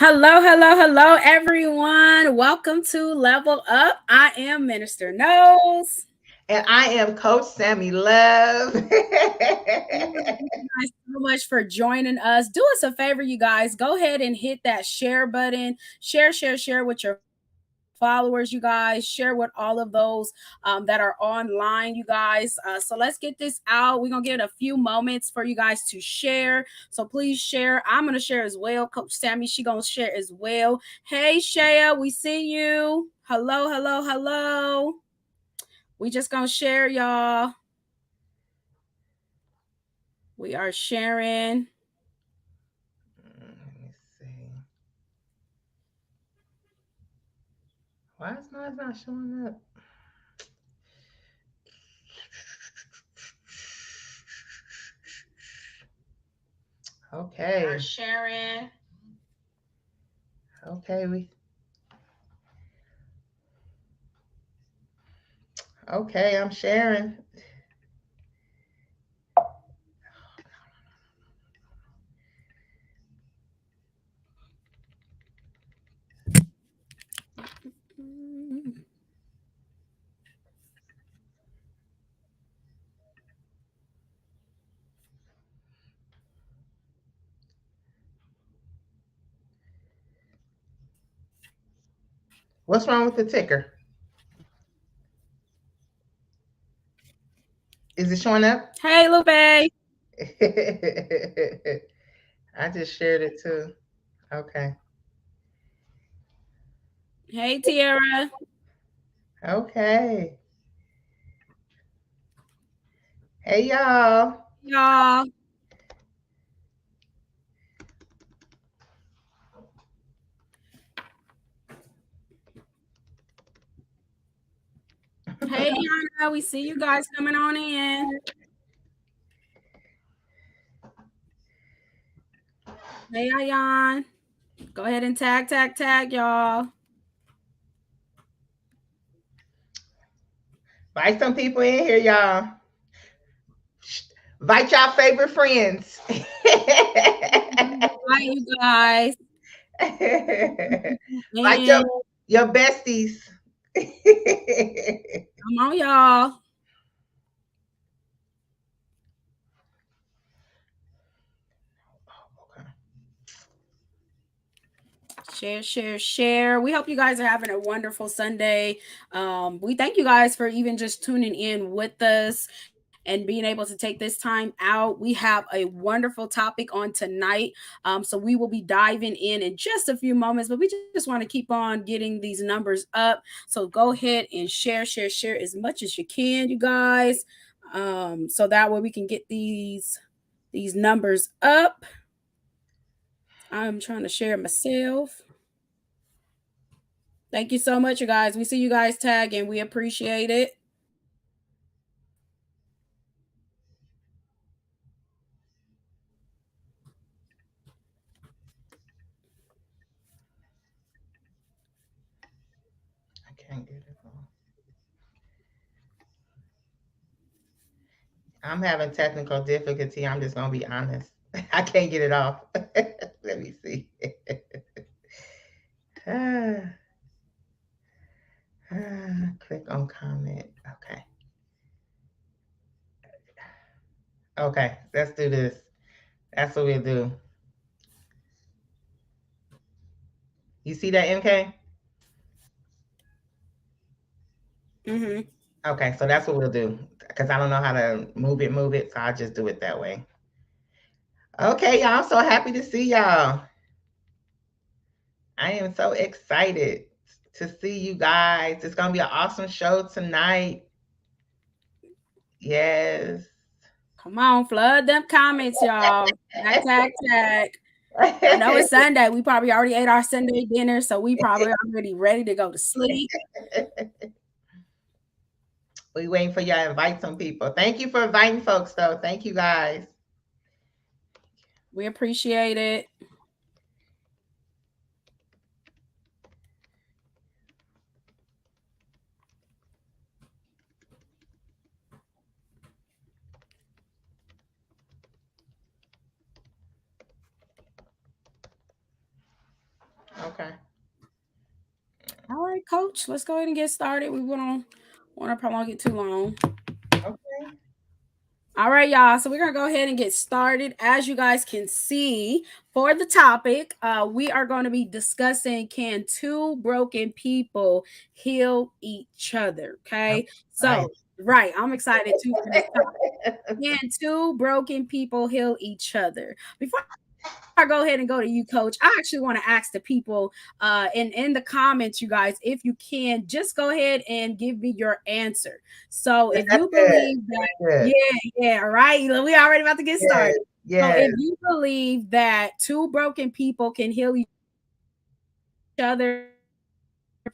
Hello, everyone. Welcome to Level Up. I am Minister Nose. And I am Coach Sammy Love. Thank you guys so much for joining us. Do us a favor, you guys. Go ahead and hit that share button. Share with your followers, you guys. Share with all of those that are online, you guys. So let's get this out. We're going to give it a few moments for you guys to share. So please share. I'm going to share as well. Coach Sammy, she going to share as well. Hey, Shaya, we see you. Hello. We just going to share, y'all. We are sharing. Let me see. Why is mine not showing up? Okay. We are sharing. Okay, I'm sharing. What's wrong with the ticker? Is it showing up? Hey, Lupe. I just shared it too. Okay. Hey, Tiara. Okay. Hey, y'all. Y'all. Hey, Yana. We see you guys coming on in. Hey, Ayan. Go ahead and tag, y'all. Invite some people in here, y'all. Invite y'all favorite friends. Hi, you guys. Invite And your besties. come on, y'all. Share. We hope you guys are having a wonderful Sunday. We thank you guys for even just tuning in with us and being able to take this time out. We have a wonderful topic on tonight. So we will be diving in just a few moments, but we just want to keep on getting these numbers up. So go ahead and share as much as you can, you guys. So that way we can get these numbers up. I'm trying to share myself. Thank you so much, you guys. We see you guys tagging. We appreciate it. I can't get it on. I'm having technical difficulty. I'm just gonna be honest. I can't get it off. Let me see. Ah, click on comment. Okay. Okay. Let's do this. That's what we'll do. You see that, MK? Mm-hmm. Okay, so that's what we'll do. Because I don't know how to move it. So I'll just do it that way. Okay, y'all. I'm so happy to see y'all. I am so excited to see you guys. It's gonna be an awesome show tonight. Yes. Come on, flood them comments, y'all. Tag. I know it's Sunday. We probably already ate our Sunday dinner, so we probably already ready to go to sleep. We waiting for y'all to invite some people. Thank you for inviting folks, though. Thank you guys. We appreciate it. Okay. All right, coach, let's go ahead and get started. We won't want to prolong it too long. Okay. All right, y'all. So we're gonna go ahead and get started. As you guys can see, for the topic, we are going to be discussing, can two broken people heal each other? Okay. Nice. So, right, I'm excited too for this topic. Can two broken people heal each other? Before I go ahead and go to you, coach, I actually want to ask the people in the comments, you guys, if you can, just go ahead and give me your answer. So if That's you good. believe that, That's good. yeah, right. We already about to get Yes. started. So Yes. if you believe that two broken people can heal each other,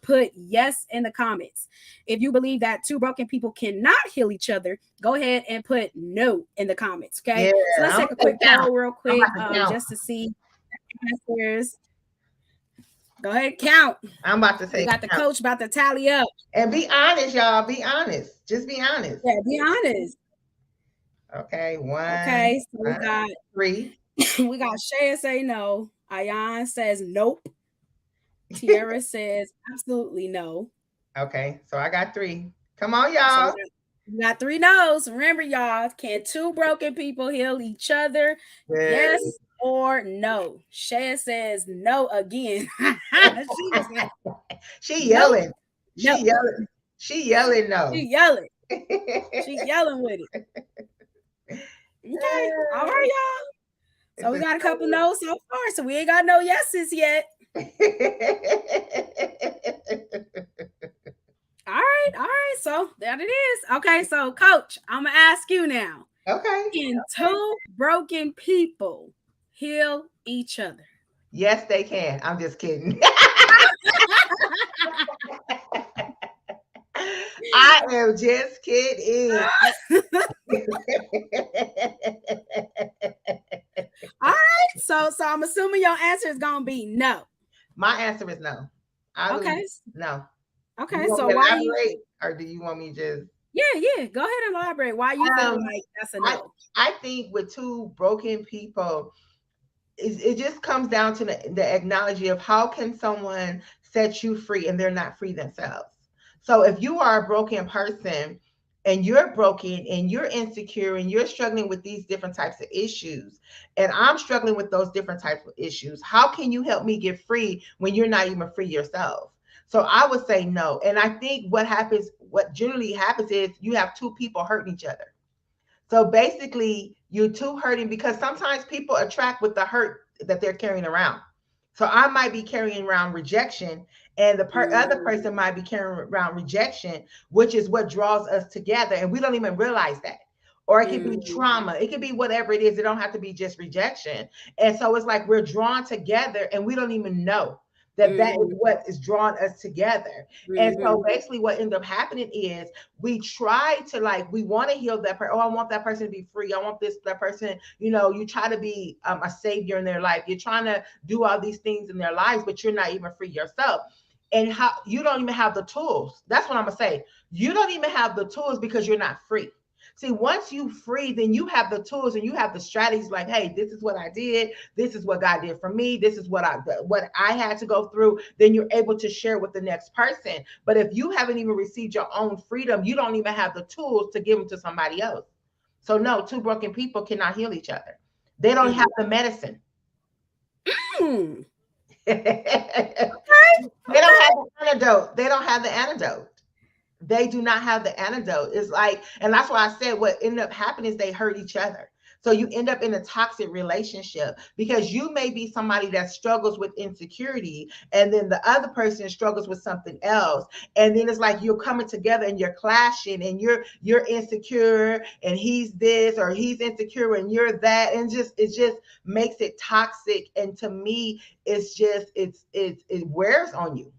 put yes in the comments. If you believe that two broken people cannot heal each other, go ahead and put no in the comments. Okay. Yeah. So let's I'm take gonna a say quick count. poll real I'm quick, about to count. just to see answers. Go ahead, count. I'm about to We say got the count. coach about to tally up. And be honest, y'all. Be honest. Just be honest. Yeah, be honest. Okay. One, Okay, so we got three. we got Shea say no. Ayan says nope. Tiara says absolutely no. Okay. So I got three. Come on, So y'all. we got three no's. Remember, y'all, can two broken people heal each other? Yes. Yes or no? Shea says no again. She was like, She nope, yelling. She no. yelling. She yelling no. She yelling. She yelling with it. Okay. All right, y'all. So we got a couple no's so far. So we ain't got no yeses yet. All right. All right. So that it is. Okay. So, coach, I'm going to ask you now. Okay. Can two broken people heal each other? Yes, they can. I'm just kidding. I am just kidding. All right. So I'm assuming your answer is going to be no. My answer is no. I Okay. no. Okay. You want So me to why elaborate, you? or do you want me just? Yeah. Go ahead and elaborate. Why you feel like that's a no? I think with two broken people, it just comes down to the acknowledgement of how can someone set you free and they're not free themselves. So if you are a broken person and you're broken and you're insecure and you're struggling with these different types of issues, and I'm struggling with those different types of issues, how can you help me get free when you're not even free yourself? So I would say no. And I think what generally happens is you have two people hurting each other. So basically, you're too hurting because sometimes people attract with the hurt that they're carrying around. So I might be carrying around rejection, and the other person might be carrying around rejection, which is what draws us together, and we don't even realize that. Or it could be trauma. It could be whatever it is. It don't have to be just rejection. And so it's like we're drawn together, and we don't even know that is what is drawing us together. And so basically what ended up happening is we try to, like, we want to heal that person. Oh, I want that person to be free. I want that person, you try to be a savior in their life. You're trying to do all these things in their lives, but you're not even free yourself. And how you don't even have the tools. That's what I'm gonna say. You don't even have the tools because you're not free. See, once you free, then you have the tools and you have the strategies like, hey, this is what I did. This is what God did for me. This is what I had to go through. Then you're able to share with the next person. But if you haven't even received your own freedom, you don't even have the tools to give them to somebody else. So no, two broken people cannot heal each other. They don't have the medicine. They don't have the antidote. They don't have the antidote. They do not have the antidote. It's like, and that's why I said what ended up happening is they hurt each other. So you end up in a toxic relationship because you may be somebody that struggles with insecurity, and then the other person struggles with something else. And then it's like you're coming together and you're clashing, and you're insecure and he's this, or he's insecure and you're that. And it just makes it toxic. And to me, it's just it wears on you.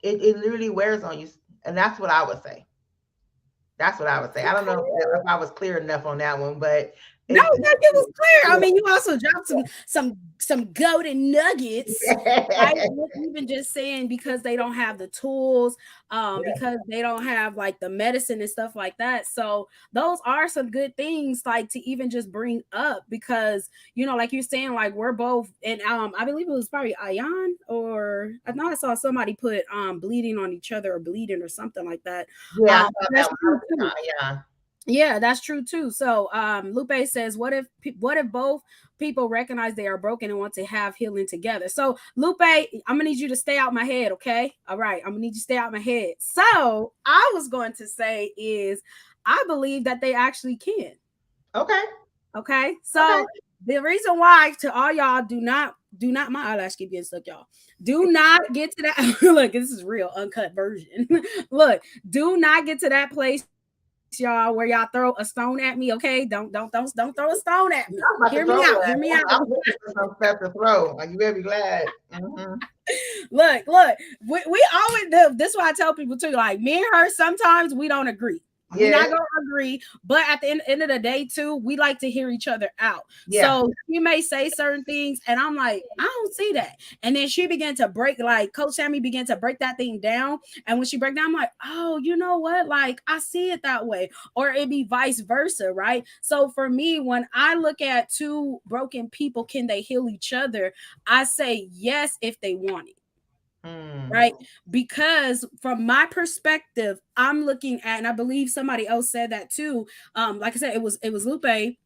It literally wears on you. And that's what I would say. That's what I would say. I don't know if I was clear enough on that one, but No, it was clear. I mean, you also dropped some golden nuggets, right? Even just saying because they don't have the tools, because they don't have like the medicine and stuff like that. So those are some good things, like to even just bring up because like you're saying, like we're both, and I believe it was probably Ayan, or I know I saw somebody put bleeding on each other or bleeding or something like that. Yeah, That's true too. yeah. Yeah, that's true too. So, Lupe says, what if both people recognize they are broken and want to have healing together? So, Lupe, I'm gonna need you to stay out my head, okay? All right, I'm gonna need you to stay out my head. So, I was going to say is, I believe that they actually can. Okay. Okay. So the reason why, to all y'all, do not my eyelash keep getting stuck, y'all. Do not get to that. Look, this is real uncut version. Look, do not get to that place, y'all, where y'all throw a stone at me. Okay, don't throw a stone at me. Hear me out. Hear me out. I'm looking for some stuff to throw. Like, you better be glad. Mm-hmm. Look, we always do. This is why I tell people too. Like, me and her, sometimes we don't agree. We're not gonna agree, but at the end of the day, too, we like to hear each other out. So she may say certain things, and I'm like, I don't see that. And then she began to break, like Coach Sammy began to break that thing down. And when she break down, I'm like, oh, you know what? Like, I see it that way, or it be vice versa, right? So for me, when I look at two broken people, can they heal each other? I say yes if they want it. Right, because from my perspective, I'm looking at, and I believe somebody else said that too. Like I said, it was Lupe.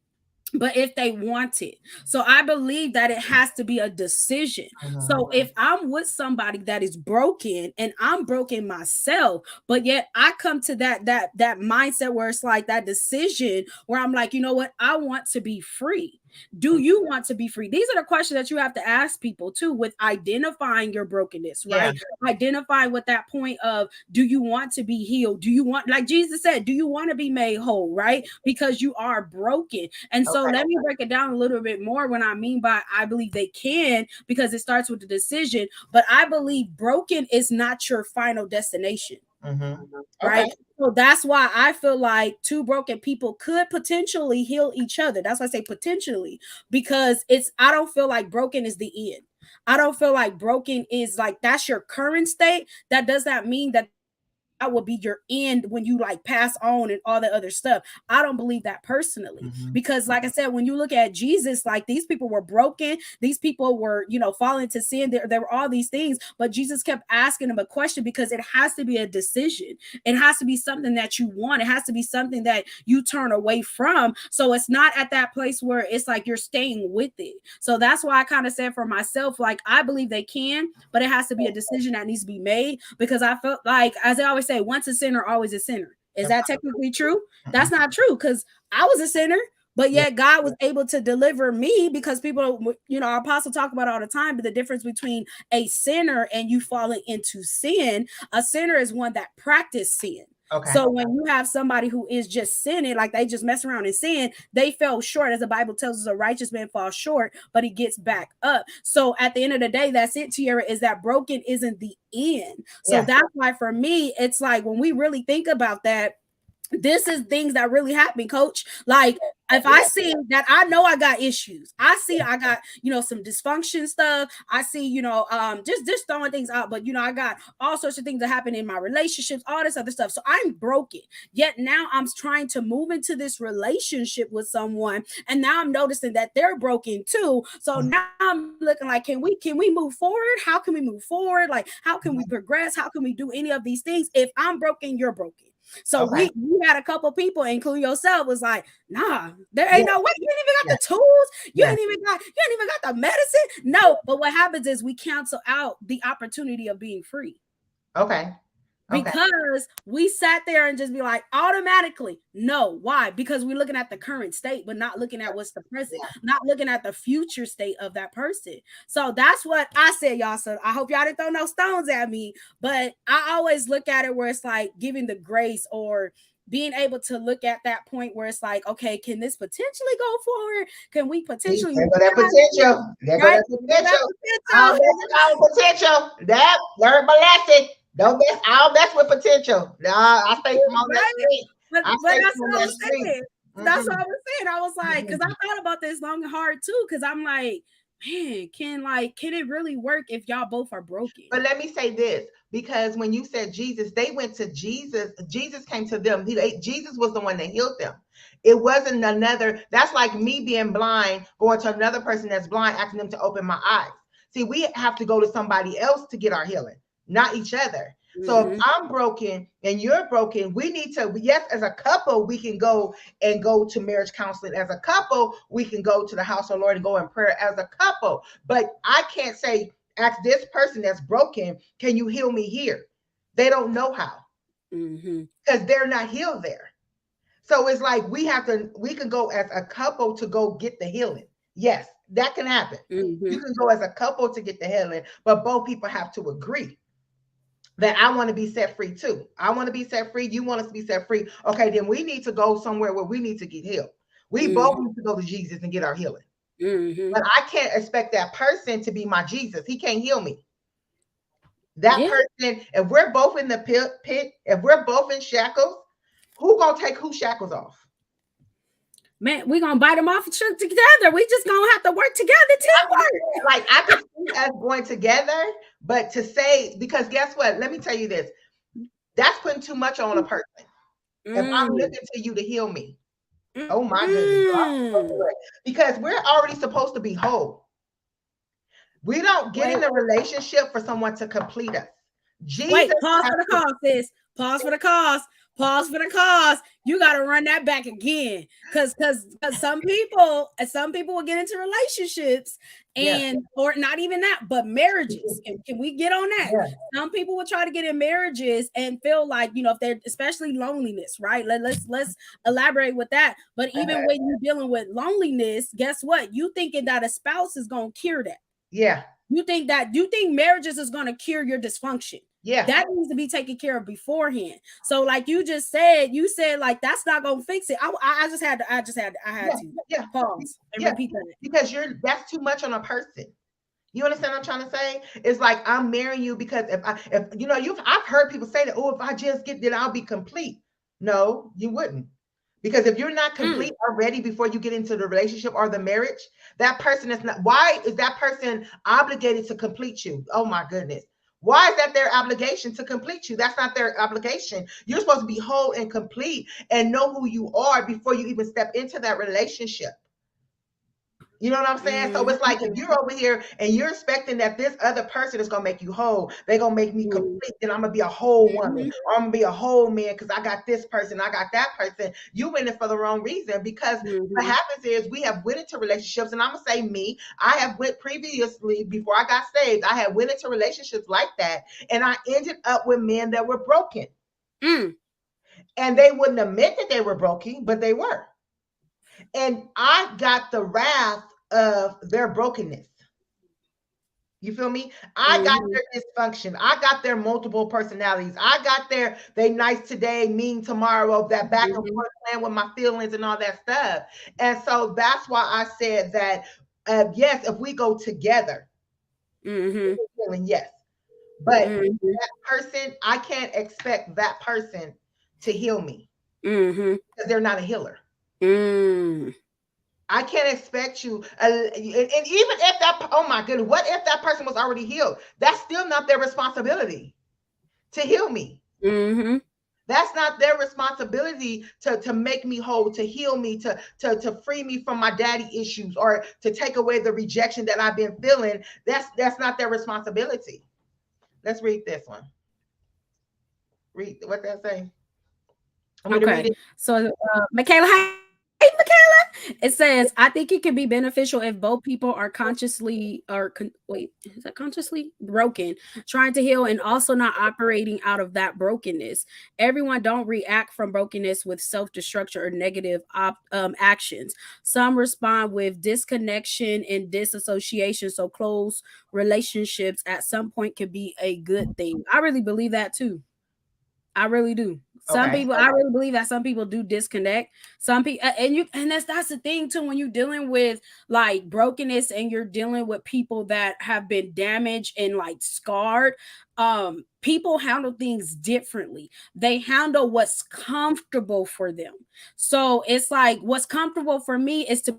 But if they want it, so I believe that it has to be a decision. So if I'm with somebody that is broken and I'm broken myself, but yet I come to that mindset where it's like that decision where I'm like, you know what, I want to be free. Do you want to be free? These are the questions that you have to ask people too, with identifying your brokenness, right? Identifying with that point of, do you want to be healed? Do you want, like Jesus said, do you want to be made whole, right? Because you are broken. And so let me break it down a little bit more when I mean by I believe they can, because it starts with the decision. But I believe broken is not your final destination. Right. So that's why I feel like two broken people could potentially heal each other. That's why I say potentially, because I don't feel like broken is the end. I don't feel like broken is like that's your current state. That does not mean that will be your end when you like pass on and all that other stuff. I don't believe that personally, because like I said, when you look at Jesus, like these people were broken, these people were, falling to sin. There were all these things, but Jesus kept asking them a question, because it has to be a decision. It has to be something that you want. It has to be something that you turn away from. So it's not at that place where it's like you're staying with it. So that's why I kind of said for myself, like, I believe they can, but it has to be a decision that needs to be made, because I felt like, as I always say, once a sinner, always a sinner. Is that technically true? That's not true, because I was a sinner, but yet God was able to deliver me, because people, our apostle talk about it all the time, but the difference between a sinner and you falling into sin, a sinner is one that practiced sin. So when you have somebody who is just sinning, like they just mess around and sin, they fell short. As the Bible tells us, a righteous man falls short, but he gets back up. So at the end of the day, that's it, Tiara, is that broken isn't the end. So that's why for me, it's like when we really think about that, this is things that really happen, Coach. Like, if I see that, I know I got issues. I see I got, some dysfunction stuff. I see, just throwing things out. But, I got all sorts of things that happen in my relationships, all this other stuff. So I'm broken. Yet now I'm trying to move into this relationship with someone. And now I'm noticing that they're broken too. So now I'm looking like, can we move forward? How can we move forward? Like, how can we progress? How can we do any of these things? If I'm broken, you're broken. So we had a couple people, including yourself, was like, nah, there ain't no way. You ain't even got the tools. You ain't even got the medicine. No, but what happens is we cancel out the opportunity of being free. Because we sat there and just be like, automatically, no. Why? Because we're looking at the current state, but not looking at what's the present, not looking at the future state of that person. So that's what I said, y'all. So I hope y'all didn't throw no stones at me, but I always look at it where it's like giving the grace, or being able to look at that point where it's like, okay, can this potentially go forward? Can we potentially that potential? Potential. That learn my lesson. I'll mess with potential. I stay from on that street. But that's what I'm saying. That's what I was saying. I was like, because I Mm-mm. thought about this long and hard too. Because I'm like, man, can it really work if y'all both are broken? But let me say this, because when you said Jesus, they went to Jesus. Jesus came to them. Jesus was the one that healed them. It wasn't another. That's like me being blind, going to another person that's blind, asking them to open my eyes. See, we have to go to somebody else to get our healing, not each other. So if I'm broken and you're broken, we need to, yes, as a couple, we can go to marriage counseling. As a couple, we can go to the house of the Lord and go in prayer as a couple. But I can't say, ask this person that's broken, can you heal me here? They don't know how, because they're not healed there. So it's like we can go as a couple to go get the healing. Yes, that can happen. You can go as a couple to get the healing, but both people have to agree that I want to be set free too. I want to be set free. You want us to be set free. Okay, then we need to go somewhere where we need to get healed. We both need to go to Jesus and get our healing. But I can't expect that person to be my Jesus. He can't heal me. That person, if we're both in the pit, if we're both in shackles, who gonna take whose shackles off? Man, we're gonna bite them off together. We just gonna have to work together, teamwork. Like I can see us going together, but to say, because guess what? Let me tell you this. That's putting too much on a person. If I'm looking to you to heal me. Oh my goodness. Because we're already supposed to be whole. We don't get in a relationship for someone to complete us. Wait, pause for the cause, sis. Pause for the cause. Pause for the cause. You got to run that back again, because some people will get into relationships and or not even that, but marriages. Can we get on that? Some people will try to get in marriages and feel like, you know, if they're, especially loneliness, right? Let's elaborate with that. But even when you're dealing with loneliness, guess what? You thinking that a spouse is going to cure that. Yeah. You think marriages is going to cure your dysfunction. Yeah. That needs to be taken care of beforehand. So like you said like that's not going to fix it. I had to pause and repeat that. Because that's too much on a person. You understand what I'm trying to say? It's like I'm marrying you because if you know, I've heard people say that, oh, if I just get that, I'll be complete. No, you wouldn't. Because if you're not complete already before you get into the relationship or the marriage, that person is not. Why is that person obligated to complete you? Oh my goodness. Why is that their obligation to complete you? That's not their obligation. You're supposed to be whole and complete and know who you are before you even step into that relationship. You know what I'm saying? So it's like, if you're over here and you're expecting that this other person is going to make you whole, they're going to make me complete, then I'm going to be a whole woman, or I'm going to be a whole man because I got this person, I got that person. You went in for the wrong reason, because what happens is we have went into relationships, and I'm going to say me, I have went previously, before I got saved, I had went into relationships like that, and I ended up with men that were broken. And they wouldn't admit that they were broken, but they were. And I got the wrath of their brokenness. You feel me? I got their dysfunction. I got their multiple personalities. I got they nice today, mean tomorrow, that back and forth playing with my feelings and all that stuff. And so that's why I said that, yes, if we go together, healing, yes. But that person, I can't expect that person to heal me because they're not a healer. I can't expect you, and even if that, oh my goodness, what if that person was already healed? That's still not their responsibility to heal me. That's not their responsibility to make me whole, to heal me, to free me from my daddy issues, or to take away the rejection that I've been feeling. That's not their responsibility. Let's read this one. Read what that say. Okay. So Michaela, hey Michaela, it says, I think it can be beneficial if both people are consciously consciously broken, trying to heal, and also not operating out of that brokenness. Everyone don't react from brokenness with self-destruction or negative actions. Some respond with disconnection and disassociation. So close relationships at some point can be a good thing. I really believe that too. I really do. Some people, I really believe that some people do disconnect. Some people, and that's the thing too. When you're dealing with like brokenness and you're dealing with people that have been damaged and like scarred, people handle things differently. They handle what's comfortable for them. So it's like what's comfortable for me is to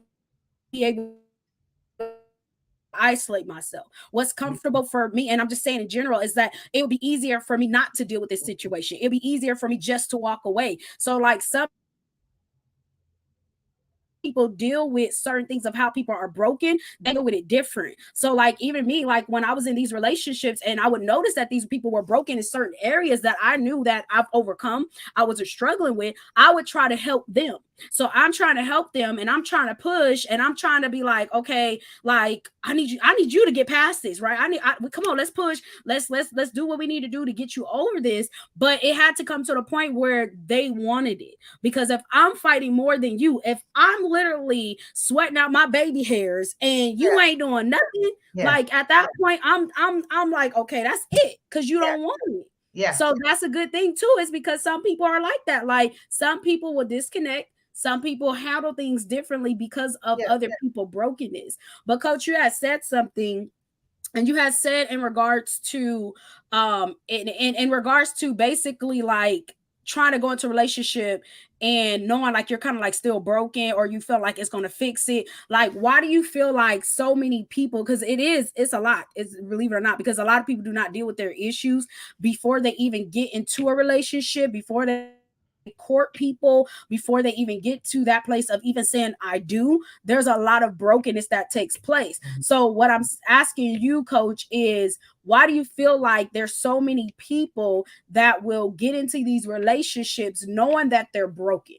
be able isolate myself. What's comfortable for me, and I'm just saying in general, is that it would be easier for me not to deal with this situation. It'd be easier for me just to walk away. So like some people deal with certain things of how people are broken, they deal with it different. So like even me, like when I was in these relationships and I would notice that these people were broken in certain areas that I knew that I've overcome, I was struggling with, I would try to help them. So I'm trying to help them and I'm trying to push and I'm trying to be like, okay, like I need you to get past this, right? Come on, let's push. Let's do what we need to do to get you over this. But it had to come to the point where they wanted it. Because if I'm fighting more than you, if I'm literally sweating out my baby hairs and you ain't doing nothing, like at that point, I'm like, okay, that's it, because you don't want it. Yeah. So that's a good thing too, is because some people are like that. Like some people will disconnect. Some people handle things differently because of other people brokenness. But Coach, you had said something, and you had said in regards to in regards to basically like trying to go into a relationship and knowing like you're kind of like still broken, or you feel like it's going to fix it. Like, why do you feel like so many people, because it's a lot, it's, believe it or not, because a lot of people do not deal with their issues before they even get into a relationship, before they court people, before they even get to that place of even saying I do. There's a lot of brokenness that takes place. So what I'm asking you, Coach, is why do you feel like there's so many people that will get into these relationships knowing that they're broken?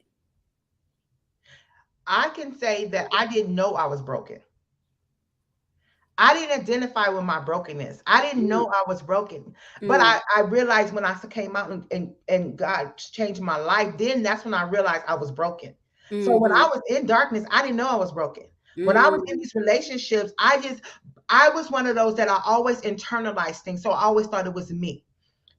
I can say that I didn't know I was broken. I didn't identify with my brokenness. I didn't know I was broken. But I realized when I came out and God changed my life, then that's when I realized I was broken. So when I was in darkness, I didn't know I was broken. When I was in these relationships, I was one of those that I always internalized things. So I always thought it was me.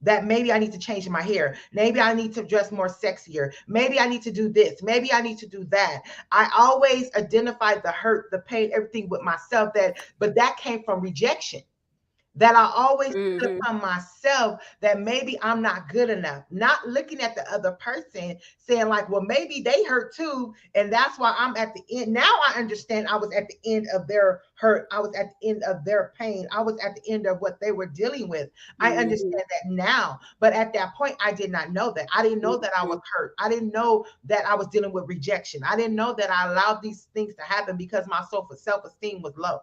That maybe I need to change my hair. Maybe I need to dress more sexier. Maybe I need to do this. Maybe I need to do that. I always identified the hurt, the pain, everything with myself, but that came from rejection. That I always put upon myself, that maybe I'm not good enough, not looking at the other person saying like, well, maybe they hurt too. And that's why I'm at the end. Now I understand I was at the end of their hurt. I was at the end of their pain. I was at the end of what they were dealing with. I understand that now. But at that point, I did not know that. I didn't know that I was hurt. I didn't know that I was dealing with rejection. I didn't know that I allowed these things to happen because my self-esteem was low.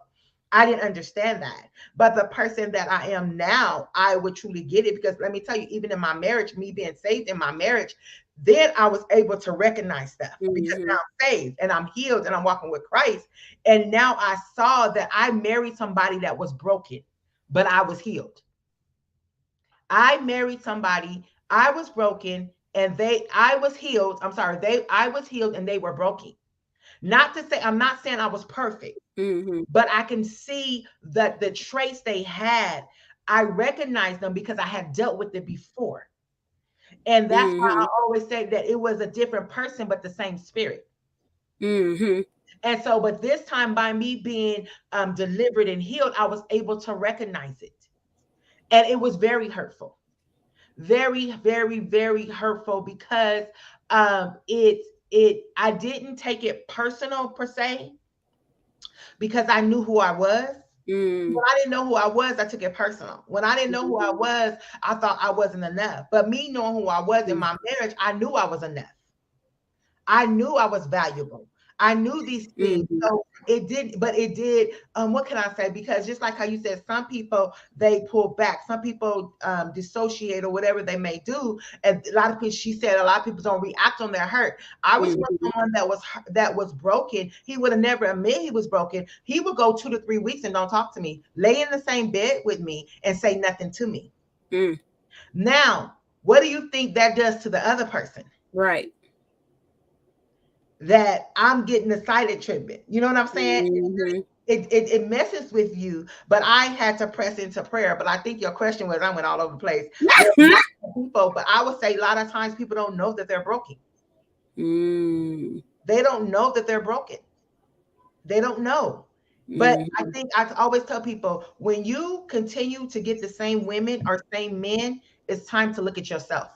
I didn't understand that. But the person that I am now, I would truly get it, because let me tell you, even in my marriage, me being saved in my marriage, then I was able to recognize stuff because now I'm saved and I'm healed and I'm walking with Christ. And now I saw that I married somebody that was broken, but I was healed. I married somebody, I was broken and I was healed. I'm sorry, I was healed and they were broken. Not to say, I'm not saying I was perfect, but I can see that the traits they had, I recognize them because I had dealt with it before. And that's why I always say that it was a different person, but the same spirit. And so, but this time, by me being delivered and healed, I was able to recognize it. And it was very hurtful. Very, very, very hurtful, because I didn't take it personal per se, because I knew who I was. When I didn't know who I was, I took it personal. When I didn't know who I was, I thought I wasn't enough. But me knowing who I was in my marriage, I knew I was enough. I knew I was valuable. I knew these things. So it did, but it did, what can I say? Because just like how you said, some people, they pull back, some people dissociate or whatever they may do. And a lot of people, she said, a lot of people don't react on their hurt. I was someone that was broken. He would have never admit he was broken. He would go 2 to 3 weeks and don't talk to me, lay in the same bed with me and say nothing to me. Now, what do you think that does to the other person? Right. That I'm getting the silent treatment. You know what I'm saying? it messes with you. But I had to press into prayer. But I think your question was, I went all over the place. People, but I would say a lot of times people don't know that they're broken. They don't know that they're broken. They don't know. But I think I always tell people, when you continue to get the same women or same men, it's time to look at yourself,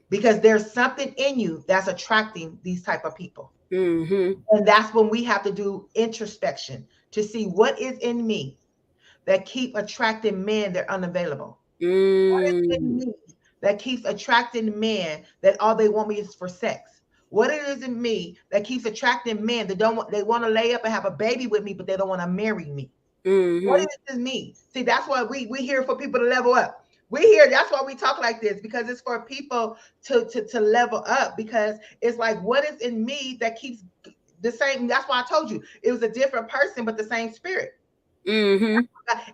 because there's something in you that's attracting these type of people. And that's when we have to do introspection to see what is in me that keep attracting men that are unavailable. What is in me that keeps attracting men that all they want me is for sex? What it is in me that keeps attracting men that don't want, they want to lay up and have a baby with me, but they don't want to marry me? What is in me? See, that's why we here for people to level up. We here, that's why we talk like this, because it's for people to level up, because it's like, what is in me that keeps the same? That's why I told you it was a different person, but the same spirit. And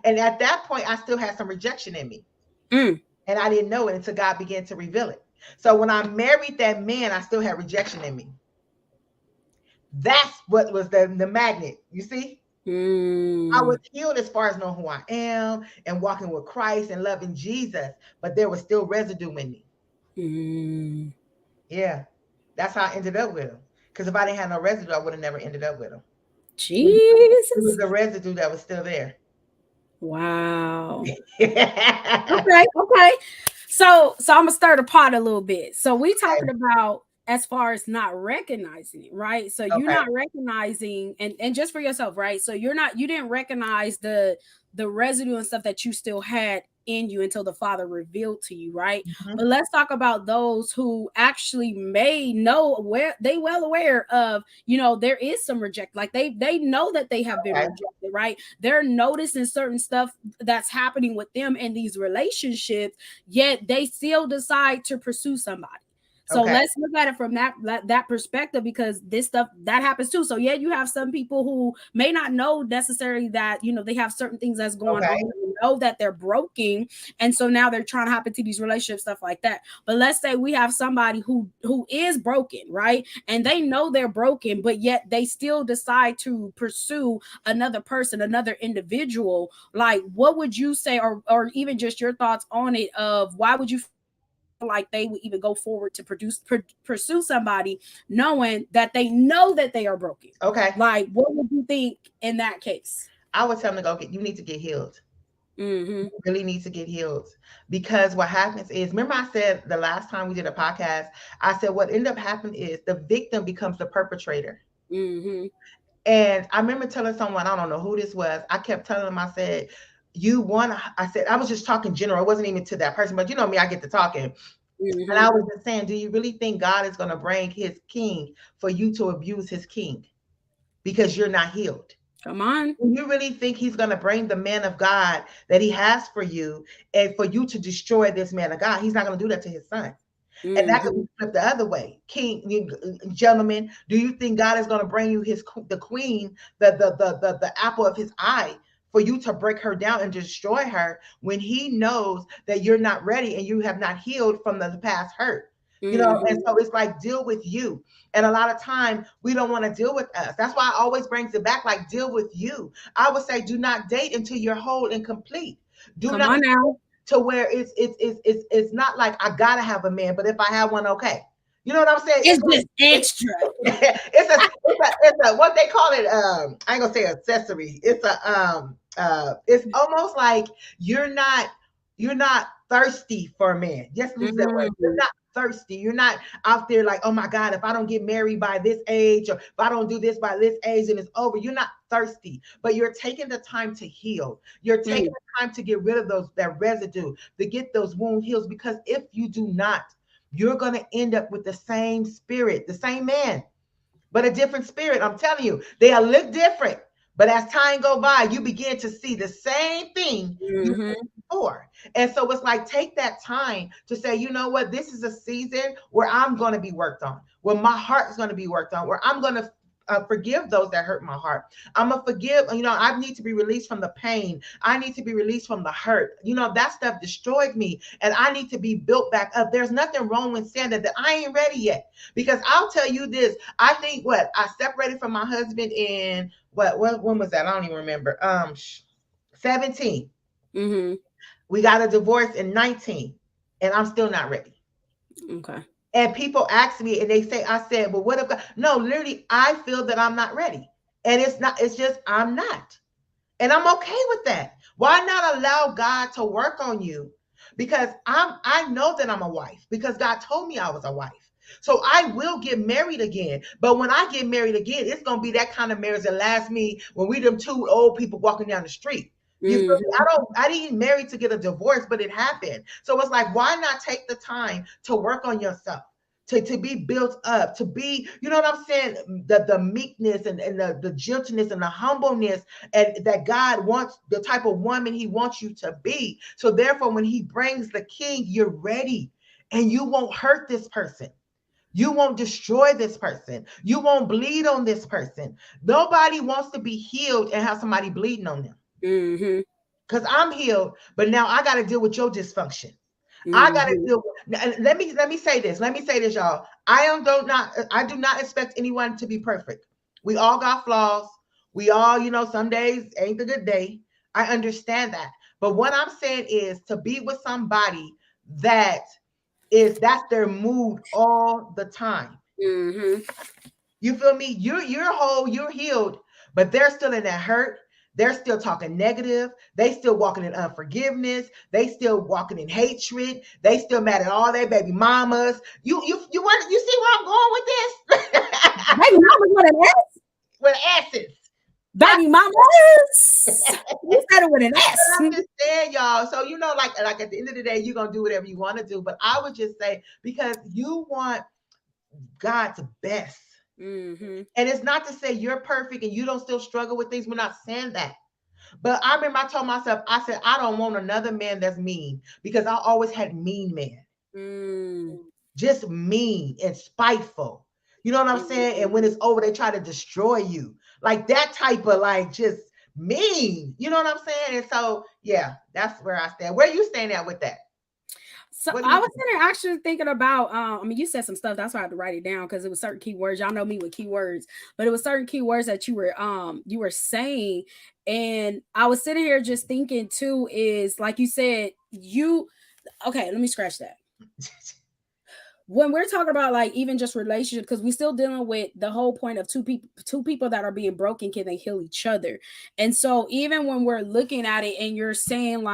at that point, I still had some rejection in me. And I didn't know it until God began to reveal it. So when I married that man, I still had rejection in me. That's what was the magnet, you see? I was healed as far as knowing who I am and walking with Christ and loving Jesus, but there was still residue in me. Yeah, that's how I ended up with him. Because if I didn't have no residue, I would have never ended up with him. Jesus. It was the residue that was still there. Wow. Okay. So I'm gonna stir the pot a little bit. So we talking about as far as not recognizing it, right? So you're not recognizing, and just for yourself, right? So you didn't recognize the residue and stuff that you still had in you until the Father revealed to you, right? But let's talk about those who actually may know, where they well aware of, there is some reject, like they know that they have been rejected, right? They're noticing certain stuff that's happening with them in these relationships, yet they still decide to pursue somebody. So let's look at it from that perspective, because this stuff that happens too. So yeah, you have some people who may not know necessarily that they have certain things that's going on, know that they're broken, and so now they're trying to hop into these relationships, stuff like that. But let's say we have somebody who is broken, right? And they know they're broken, but yet they still decide to pursue another person, another individual. Like, what would you say, or even just your thoughts on it, of why would you like they would even go forward to pursue somebody knowing that they know that they are broken? Like, what would you think in that case? I would tell them to you need to get healed. You really need to get healed, because what happens is, remember I said the last time we did a podcast, I said what ended up happening is the victim becomes the perpetrator. And I remember telling someone, I don't know who this was, I kept telling them, I said, I said, I was just talking general. It wasn't even to that person, but you know me, I get to talking. And I was just saying, do you really think God is going to bring his king for you to abuse his king because you're not healed? Come on. Do you really think he's going to bring the man of God that he has for you and for you to destroy this man of God? He's not going to do that to his son. And that could be flipped the other way. Gentlemen, do you think God is going to bring you the queen, the apple of his eye, for you to break her down and destroy her, when he knows that you're not ready and you have not healed from the past hurt? And so it's like, deal with you. And a lot of time we don't want to deal with us. That's why I always brings it back, like, deal with you. I would say, do not date until you're whole and complete. Come on now. To where it's not like I gotta have a man, but if I have one, okay. You know what I'm saying? It's just extra. It's a what they call it. I ain't gonna say accessory. It's it's almost like you're not thirsty for a man. Just use that word. You're not thirsty. You're not out there like, oh my God, if I don't get married by this age, or if I don't do this by this age and it's over. You're not thirsty, but you're taking the time to heal. You're taking the time to get rid of that residue, to get those wound healed. Because if you do not, you're going to end up with the same spirit, the same man, but a different spirit. I'm telling you, they look different. But as time go by, you begin to see the same thing you did before. And so it's like, take that time to say, you know what, this is a season where I'm going to be worked on, where my heart is going to be worked on, where I'm going to forgive those that hurt my heart. I'm gonna forgive. I need to be released from the pain. I need to be released from the hurt. That stuff destroyed me, and I need to be built back up. There's nothing wrong with saying that I ain't ready yet. Because I'll tell you this. I think I separated from my husband in when was that? I don't even remember. 17. Mm-hmm. We got a divorce in 19, and I'm still not ready. Okay. And people ask me, and I said, well, what if God? No, literally, I feel that I'm not ready. And it's just, I'm not. And I'm okay with that. Why not allow God to work on you? Because I know that I'm a wife, because God told me I was a wife. So I will get married again. But when I get married again, it's going to be that kind of marriage that lasts me when we them two old people walking down the street. I didn't marry to get a divorce, but it happened. So it's like, why not take the time to work on yourself, to be built up, to be, you know what I'm saying? The meekness and the gentleness and the humbleness, and that God wants, the type of woman he wants you to be. So therefore, when he brings the king, you're ready, and you won't hurt this person. You won't destroy this person. You won't bleed on this person. Nobody wants to be healed and have somebody bleeding on them. Mm-hmm. Because I'm healed, but now I got to deal with your dysfunction. Mm-hmm. I got to deal with. Let me say this. Let me say this, y'all. I do not expect anyone to be perfect. We all got flaws. We all, some days ain't the good day. I understand that. But what I'm saying is to be with somebody that's their mood all the time. Mm-hmm. You feel me? You're whole, you're healed, but they're still in that hurt. They're still talking negative. They still walking in unforgiveness. They still walking in hatred. They still mad at all their baby mamas. You see where I'm going with this? Baby mamas with an S? With S's. Baby mamas. You said it with an S. I'm just saying, y'all. So like at the end of the day, you're gonna do whatever you want to do. But I would just say, because you want God's best. Mm-hmm. And it's not to say you're perfect and you don't still struggle with things. We're not saying that. But I remember I told myself, I said, I don't want another man that's mean, because I always had mean men. Just mean and spiteful. You know what I'm saying? And when it's over, they try to destroy you. Like that type of just mean. You know what I'm saying? And so, yeah, that's where I stand. Where you staying at with that? So I was sitting there actually thinking about, you said some stuff, that's why I had to write it down, because it was certain keywords. Y'all know me with keywords, but it was certain keywords that you were saying. And I was sitting here just thinking too, is like you said, okay, let me scratch that. When we're talking about even just relationships, because we're still dealing with the whole point of two people that are being broken, can they heal each other? And so even when we're looking at it and you're saying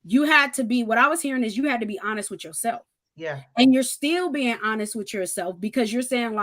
you had to be, what I was hearing is you had to be honest with yourself. Yeah. And you're still being honest with yourself, because you're saying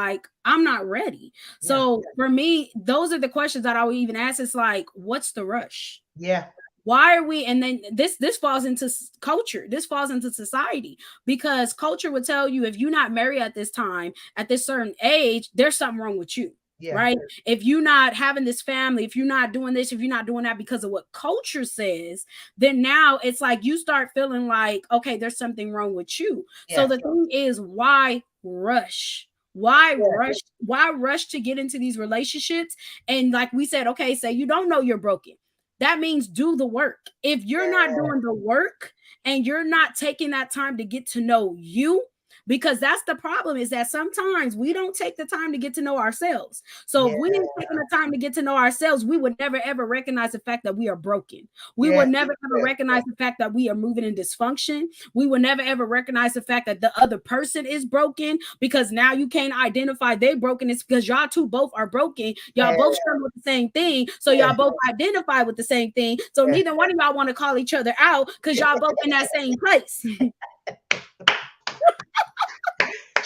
I'm not ready. Yeah. So for me, those are the questions that I would even ask. It's what's the rush? Yeah. Why are we? And then this falls into culture. This falls into society, because culture would tell you, if you're not married at this time, at this certain age, there's something wrong with you. Yeah. Right. If you're not having this family, if you're not doing this, if you're not doing that because of what culture says, then now it's you start feeling okay, there's something wrong with you. Yes. So the thing is, why rush? Why rush? Why rush to get into these relationships? And like we said, okay, say you don't know you're broken. That means do the work. If you're not doing the work and you're not taking that time to get to know you, because that's the problem, is that sometimes we don't take the time to get to know ourselves. So if we didn't take the time to get to know ourselves, we would never, ever recognize the fact that we are broken. We would never, ever recognize the fact that we are moving in dysfunction. We would never, ever recognize the fact that the other person is broken, because now you can't identify their brokenness, because y'all two both are broken. Y'all both struggle with the same thing. So y'all both identify with the same thing. So neither one of y'all want to call each other out, because y'all both in that same place.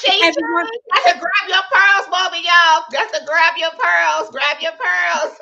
That's a grab your pearls moment, y'all. That's a grab your pearls. Grab your pearls.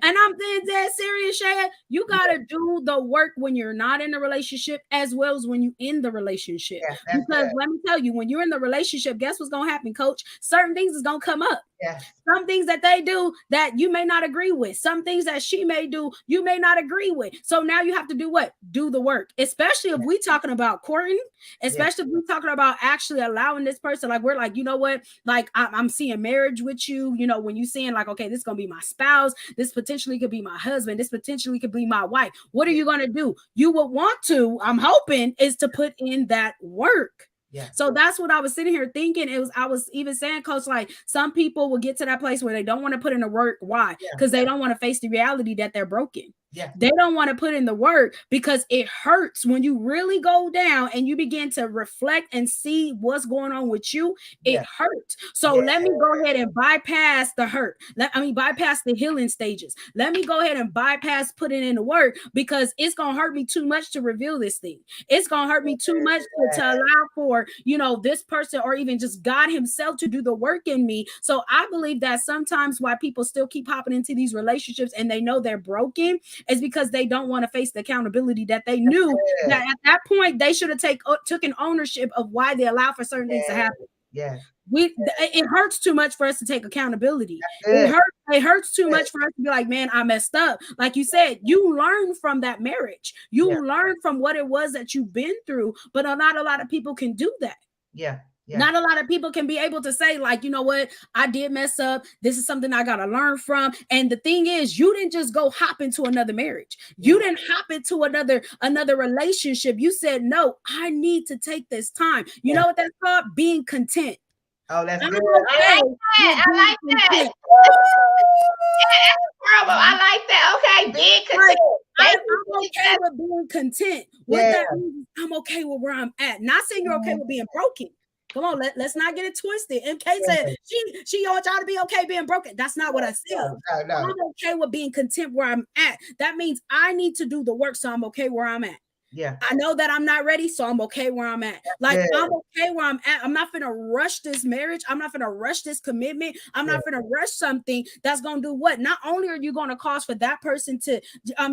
And I'm being dead serious, Shay. You gotta do the work when you're not in a relationship, as well as when you're in the relationship. Yeah, because let me tell you, when you're in the relationship, guess what's gonna happen, Coach? Certain things is gonna come up. Yes. Some things that they do that you may not agree with. Some things that she may do you may not agree with. So now you have to do what? Do the work. Especially if we're talking about courting, especially if we're talking about actually actually allowing this person, like we're like, you know what, like I'm seeing marriage with you, you know, when you seeing like, okay, this is gonna be my spouse, this potentially could be my husband, this potentially could be my wife, what are you gonna do? You would want to, I'm hoping, is to put in that work. Yeah. So that's what I was sitting here thinking. I was even saying, Coach, like some people will get to that place where they don't want to put in the work. Why? Because they don't want to face the reality that they're broken. Yeah. They don't want to put in the work because it hurts when you really go down and you begin to reflect and see what's going on with you. It hurts. So let me go ahead and bypass the hurt. Bypass the healing stages. Let me go ahead and bypass putting in the work because it's going to hurt me too much to reveal this thing. It's going to hurt me too much to allow for, you know, this person or even just God himself to do the work in me. So I believe that sometimes why people still keep hopping into these relationships and they know they're broken is because they don't want to face the accountability that they knew that at that point they should have taken ownership of why they allow for certain things to happen. Yeah. It hurts too much for us to take accountability. It hurts too much for us to be like, man, I messed up. Like you said, you learn from that marriage. You learn from what it was that you've been through, but not a lot of people can do that. Yeah. Yeah. Not a lot of people can be able to say, like, you know what, I did mess up. This is something I got to learn from. And the thing is, you didn't just go hop into another marriage. You didn't hop into another relationship. You said, no, I need to take this time. You know what that's called? Being content. Oh, that's good. I like that. I like that. Okay, being content. I'm okay with being content. What that means, I'm okay with where I'm at. Not saying you're okay with being broken. Come on, let's not get it twisted. And Kate said she wants y'all to be okay being broken. That's not what I said. No. I'm okay with being content where I'm at. That means I need to do the work, so I'm okay where I'm at. Yeah. I know that I'm not ready, so I'm okay where I'm at. Like I'm okay where I'm at. I'm not gonna rush this marriage. I'm not gonna rush this commitment. I'm not gonna rush something that's gonna do what? Not only are you gonna cause for that person to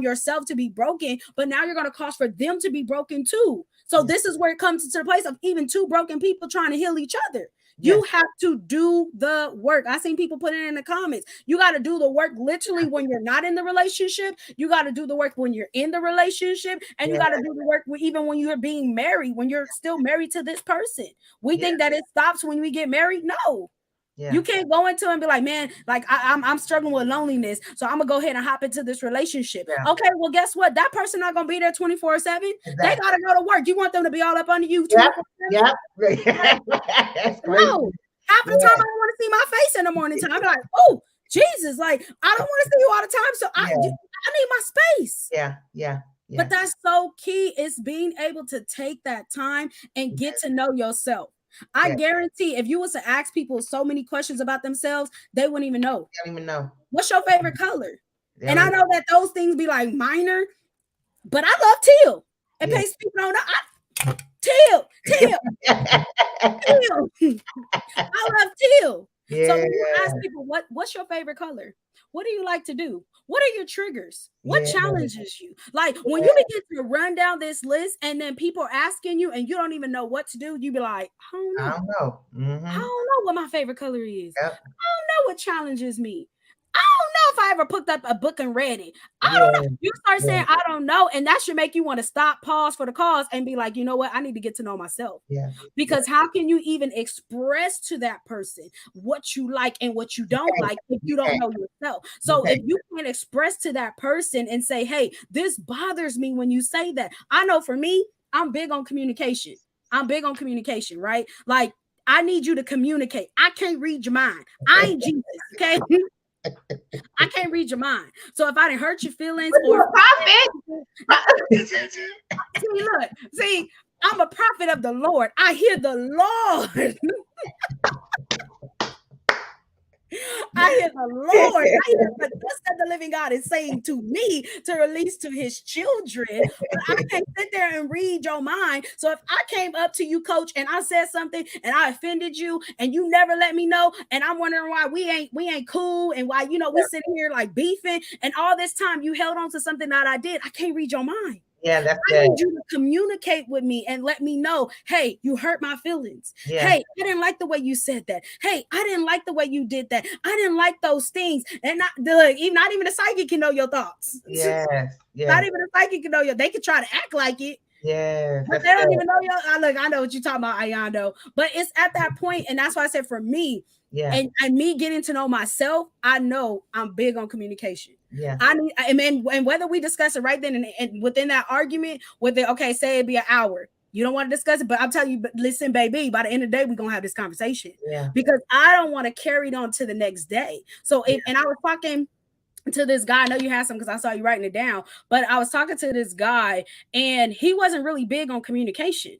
yourself to be broken, but now you're gonna cause for them to be broken too. So this is where it comes to the place of even two broken people trying to heal each other. You have to do the work. I seen people put it in the comments. You got to do the work literally when you're not in the relationship. You got to do the work when you're in the relationship. And you got to do the work even when you're being married, when you're still married to this person. We think that it stops when we get married. No. You can't go into and be like, man, like I'm struggling with loneliness, so I'm gonna go ahead and hop into this relationship. Okay, well, guess what? That person not gonna be there 24/7. They gotta go to work. You want them to be all up under you 24/7? No, half the time I don't want to see my face in the morning time. I'm like, oh Jesus, like I don't want to see you all the time, so I need my space. Yeah. But that's so key. It's being able to take that time and get to know yourself. I guarantee if you was to ask people so many questions about themselves, they wouldn't even know. They don't even know. What's your favorite color? And I know that those things be like minor, but I love teal. In case people don't know, teal. I love teal. So when you ask people, what's your favorite color? What do you like to do? What are your triggers? What challenges you? Like when you begin to run down this list and then people are asking you and you don't even know what to do, you be like, I don't know. I don't know what my favorite color is. I don't know what challenges me. I don't know if I ever picked up a book and read it. I don't know. You start saying, I don't know. And that should make you want to stop, pause for the cause and be like, you know what? I need to get to know myself. Because how can you even express to that person what you like and what you don't like if you don't know yourself? So if you can express to that person and say, hey, this bothers me when you say that. I know for me, I'm big on communication. Right? Like, I need you to communicate. I can't read your mind. I ain't Jesus, okay? I can't read your mind. So if I didn't hurt your feelings or see, I'm a prophet of the Lord. I hear the Lord. I hear the Lord. I hear what the living God is saying to me to release to his children. But I can't sit there and read your mind. So if I came up to you, coach, and I said something and I offended you and you never let me know, and I'm wondering why we ain't cool and why, we sitting here like beefing and all this time you held on to something that I did. I can't read your mind. Yeah, that's I need you to communicate with me and let me know, hey, you hurt my feelings. Hey, I didn't like the way you said that. Hey, I didn't like the way you did that. I didn't like those things. And not even a psychic can know your thoughts. Yes. Not even a psychic can know they can try to act like it. Yes, But that's they don't good. even know you. Look, I know what you're talking about, Ayando. But it's at that point, and that's why I said for me, Yeah, and me getting to know myself, I know I'm big on communication. yeah, I need, and whether we discuss it right then and within that argument, with it, okay, say it'd be an hour. You don't want to discuss it, but I'm telling you, but listen, baby, by the end of the day, we're gonna have this conversation yeah, because I don't want to carry it on to the next day. So, and I was talking to this guy. I know you had some because I saw you writing it down, but I was talking to this guy and he wasn't really big on communication.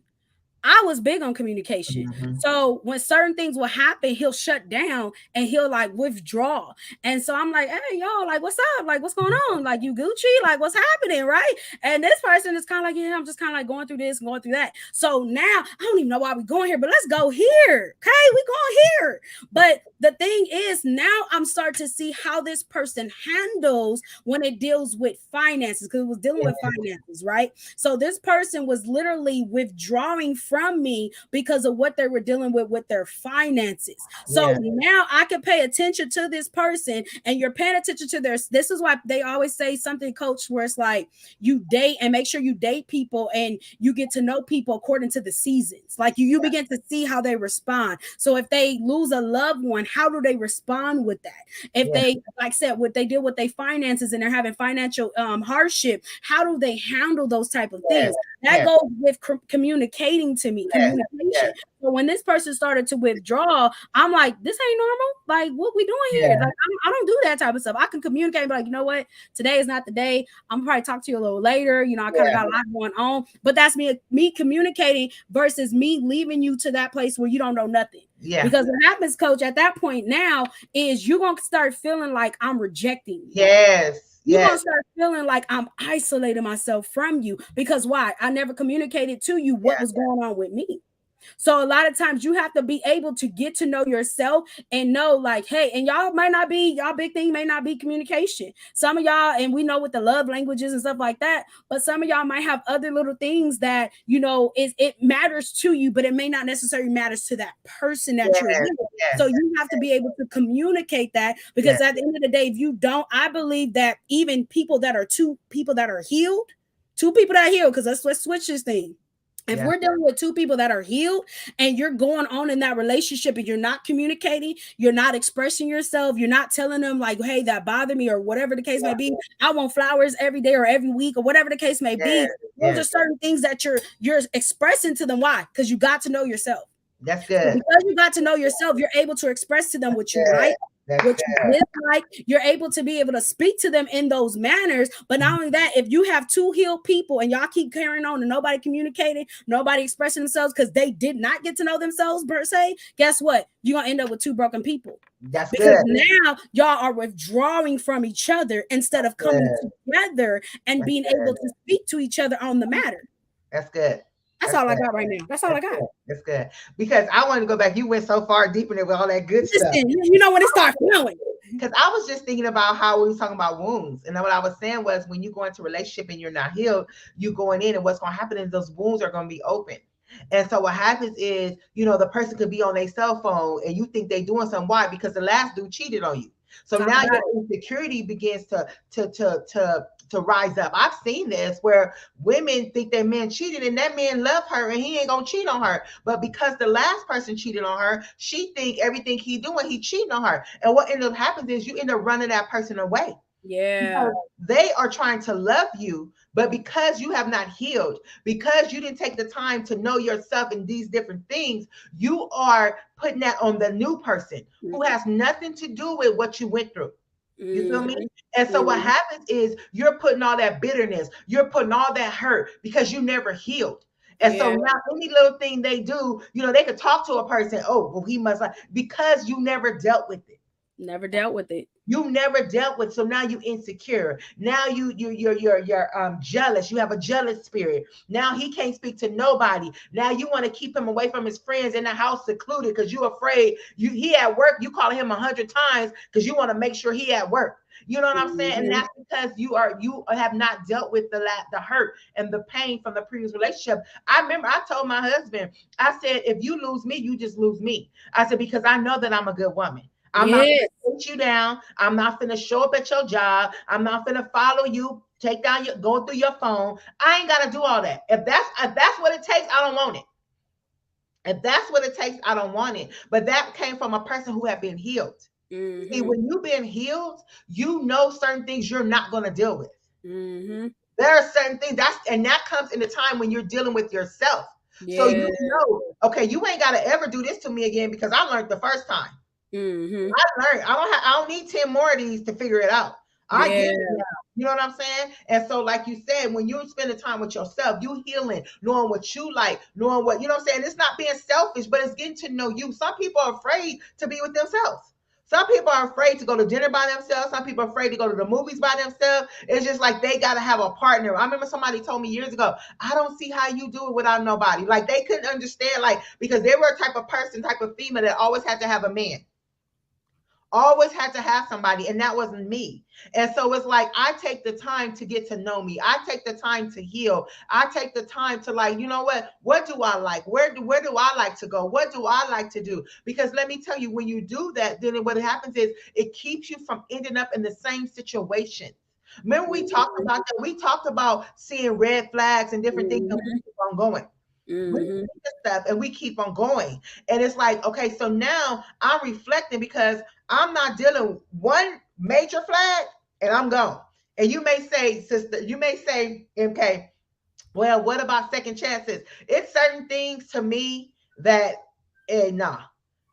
I was big on communication. mhm, So when certain things will happen, he'll shut down and he'll like withdraw. And so I'm like, hey, yo, like, what's up? Like, what's going on? Like, you Gucci? Like, what's happening? Right. And this person is kind of like, yeah, I'm just kind of like going through this, going through that. So now I don't even know why we're going here, but let's go here. Okay. We going here. But the thing is, now I'm starting to see how this person handles when it deals with finances, because it was dealing yeah, with finances, right? So this person was literally withdrawing from me because of what they were dealing with their finances. So yeah, now I can pay attention to this person, and you're paying attention to their. This is why they always say something, coach, where it's like you date and make sure you date people and you get to know people according to the seasons. Like you begin to see how they respond. So if they lose a loved one, how do they respond with that? If yeah, they, like I said, what they deal with their finances and they're having financial hardship, how do they handle those type of yeah, things? That yeah, goes with communicating to me, yeah, communication. So when this person started to withdraw, I'm like, this ain't normal. Like, what we doing here? yeah, Like, I don't do that type of stuff. I can communicate and be like, you know what? Today is not the day. I'm gonna probably talk to you a little later. You know, I kind of yeah, got a lot going on. But that's me communicating versus me leaving you to that place where you don't know nothing. yeah, Because what happens, coach, at that point now is you're gonna start feeling like I'm rejecting you. yes, You're gonna yes, start feeling like I'm isolating myself from you because why? I never communicated to you what yeah, was going on with me. So a lot of times you have to be able to get to know yourself and know, like, hey, and y'all might not be, y'all big thing may not be communication. Some of y'all, and we know with the love languages and stuff like that, but some of y'all might have other little things that, you know, it matters to you, but it may not necessarily matters to that person that you're yes, with. So yes, you have to be able to communicate that because yes, at the end of the day, if you don't, I believe that even people that are two people that are healed, two people that are healed, because let's switch this thing. If yeah, we're dealing with two people that are healed and you're going on in that relationship and you're not communicating, you're not expressing yourself, you're not telling them like, hey, that bothered me or whatever the case may be. I want flowers every day or every week or whatever the case may be. yes, Those are yes. certain things that you're expressing to them. Why? Because you got to know yourself. That's So good. because you got to know yourself, you're able to express to them what you Good. like, That's what you good. dislike. You're able to be able to speak to them in those manners. But not only that, if you have two healed people and y'all keep carrying on and nobody communicating, nobody expressing themselves because they did not get to know themselves per se, guess what? You're gonna end up with two broken people. That's Because good. now y'all are withdrawing from each other instead of coming Good. together and That's being good. able to speak to each other on the matter. That's good. That's That's all I good. got right now. That's all I That's got. good. That's good. Because I wanted to go back. You went so far deep in it with all that good stuff. Listen, you know when it starts flowing. Because I was just thinking about how we were talking about wounds. And what I was saying was when you go into a relationship and you're not healed, you going in and what's going to happen is those wounds are going to be open. And so what happens is, you know, the person could be on their cell phone and you think they're doing something. Why? Because the last dude cheated on you. So now your insecurity begins to rise up. I've seen this where women think their man cheated and that man loved her and he ain't gonna cheat on her. But because the last person cheated on her, she think everything he doing, he cheating on her. And what ends up happening is you end up running that person away. Yeah. They are trying to love you, but because you have not healed, because you didn't take the time to know yourself in these different things, you are putting that on the new person who has nothing to do with what you went through. You feel me? And so what happens is you're putting all that bitterness, you're putting all that hurt because you never healed. And so now any little thing they do, you know, they could talk to a person, oh, well, he must, because you never dealt with it. Never dealt with it. You never dealt with, so now you insecure. Now you're jealous. You have a jealous spirit. Now he can't speak to nobody. Now you want to keep him away from his friends in the house, secluded, because you're afraid. He at work. You call him 100 times because you want to make sure he at work. You know what I'm saying? And that's because you have not dealt with the hurt and the pain from the previous relationship. I remember I told my husband, I said, if you lose me, you just lose me. I said, because I know that I'm a good woman. I'm not going to put you down. I'm not going to show up at your job. I'm not going to follow you take down your, go through your phone. I ain't gotta do all that. If that's what it takes, I don't want it. If that's what it takes, I don't want it. But that came from a person who had been healed. Mm-hmm. See, when you've been healed, you know certain things you're not going to deal with. Mm-hmm. There are certain things that comes in the time when you're dealing with yourself. Yeah. So you know, okay, you ain't got to ever do this to me again because I learned the first time. Mm-hmm. I learned. I don't need 10 more of these to figure it out. I get it now. You know what I'm saying? And so, like you said, when you're spending time with yourself, you healing, knowing what you like, knowing what, you know what I'm saying? It's not being selfish, but it's getting to know you. Some people are afraid to be with themselves. Some people are afraid to go to dinner by themselves. Some people are afraid to go to the movies by themselves. It's just like they got to have a partner. I remember somebody told me years ago, I don't see how you do it without nobody. Like they couldn't understand, like, because they were a type of person, type of female that always had to have a man. Always had to have somebody, and that wasn't me. And so it's like I take the time to get to know me. I take the time to heal. I take the time to, like, you know what do I like? Where do I like to go? What do I like to do? Because let me tell you, when you do that, then what happens is it keeps you from ending up in the same situation. Remember we talked about that? We talked about seeing red flags and different things, and we keep on going. We see this stuff and we keep on going. And it's like, okay, so now I'm reflecting because I'm not dealing one major flag and I'm gone. And you may say, sister, you may say, MK, well, what about second chances? It's certain things to me that, nah.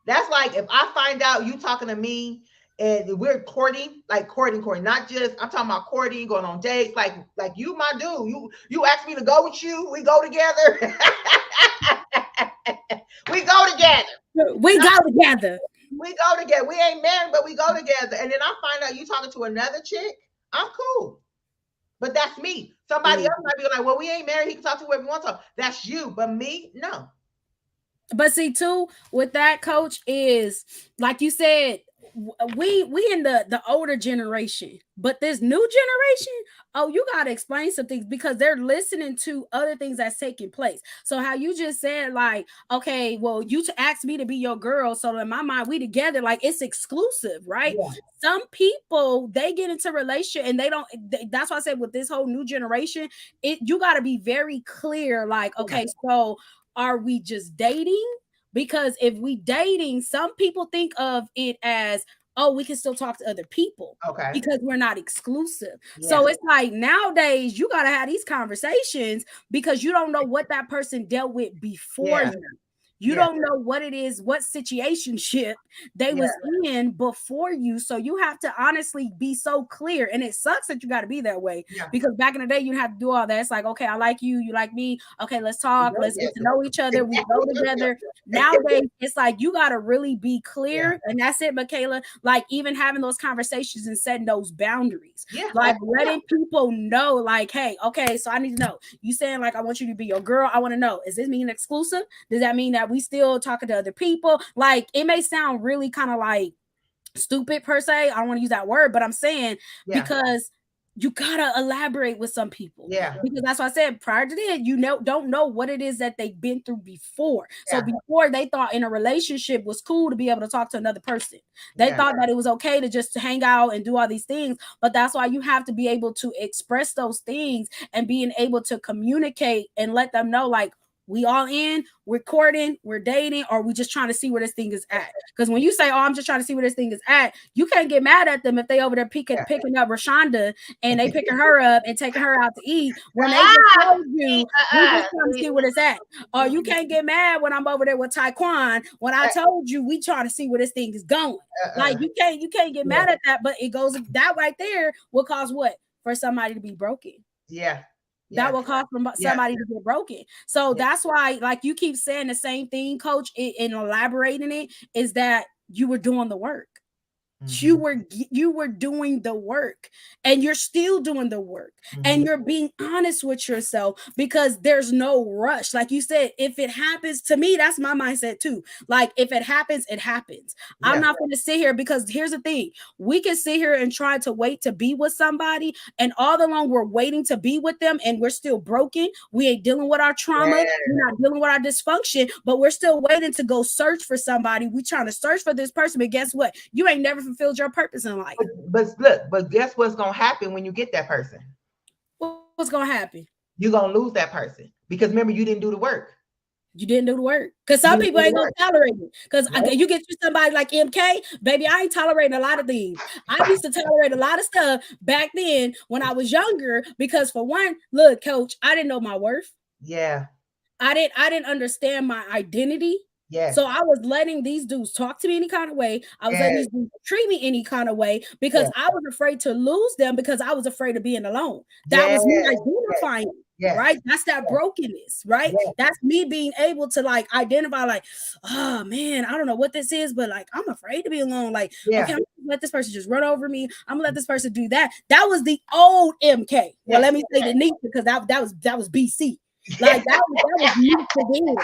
That's like if I find out you talking to me and we're courting, like courting, not just, I'm talking about courting, going on dates, like you my dude. You asked me to go with you, we go together. We go together. We go together. We go together. We ain't married, but we go together. And then I find out you talking to another chick, I'm cool. But that's me. Somebody else might be like, well, we ain't married. He can talk to whoever he wants to. That's you. But me, no. But see, too, with that, coach, is like you said, we in the older generation, but this new generation, oh, you got to explain some things because they're listening to other things that's taking place. So how you just said, like, okay, well, you asked me to be your girl, so in my mind we together, like it's exclusive, right? Yeah. Some people, they get into relationship and that's why I said with this whole new generation, you got to be very clear, like, okay, so are we just dating? Because if we dating, some people think of it as, oh, we can still talk to other people, okay, because we're not exclusive. Yeah. So it's like nowadays you got to have these conversations because you don't know what that person dealt with before you. You don't know what it is, what situationship they was in before you. So you have to honestly be so clear. And it sucks that you got to be that way because back in the day, you have to do all that. It's like, okay, I like you. You like me. Okay, let's talk. Let's get to know each other. We go together. Nowadays, it's like you got to really be clear. And that's it, Michaela. Like even having those conversations and setting those boundaries. Like letting people know, like, hey, okay, so I need to know. You saying like, I want you to be your girl. I want to know, is this mean exclusive? Does that mean that we still talking to other people? Like it may sound really kind of like stupid per se. I don't want to use that word, but I'm saying because you gotta elaborate with some people. Because that's why I said prior to that, don't know what it is that they've been through before. So before they thought in a relationship was cool to be able to talk to another person. They thought that it was okay to just hang out and do all these things. But that's why you have to be able to express those things and being able to communicate and let them know, like, we all in, we're courting, we're dating, or we just trying to see where this thing is at. Because when you say, oh, I'm just trying to see where this thing is at, you can't get mad at them if they over there picking up Rashonda and they picking her up and taking her out to eat when they just told you we just trying to see where it's at. Or you can't get mad when I'm over there with Taekwon when I told you we trying to see where this thing is going. Like you can't get mad at that, but it goes that right there will cause what? For somebody to be broken. That will cause somebody to get broken. So that's why, like you keep saying the same thing, coach, and elaborating it, is that you were doing the work. You were doing the work and you're still doing the work and you're being honest with yourself because there's no rush. Like you said, if it happens to me, that's my mindset too. Like if it happens, it happens. I'm not going to sit here because here's the thing. We can sit here and try to wait to be with somebody and all along we're waiting to be with them and we're still broken. We ain't dealing with our trauma. We're not dealing with our dysfunction, but we're still waiting to go search for somebody. We trying to search for this person, but guess what? You ain't never fulfilled your purpose in life. But guess what's gonna happen when you get that person? what's gonna happen? You're gonna lose that person because remember, you didn't do the work. You didn't do the work. Because some people ain't gonna tolerate it. Because you get you somebody like MK, baby, I ain't tolerating a lot of things. I used to tolerate a lot of stuff back then when I was younger. Because for one, look, coach, I didn't know my worth. Yeah. I didn't understand my identity. Yes. So I was letting these dudes talk to me any kind of way. I was letting these dudes treat me any kind of way because I was afraid to lose them because I was afraid of being alone. That was me identifying. Right? That's that brokenness, right? That's me being able to like identify, like, oh man, I don't know what this is, but like I'm afraid to be alone. Like, okay, I'm gonna let this person just run over me. I'm gonna let this person do that. That was the old MK. Well, let me say the neat because that was BC. Like that was me to them.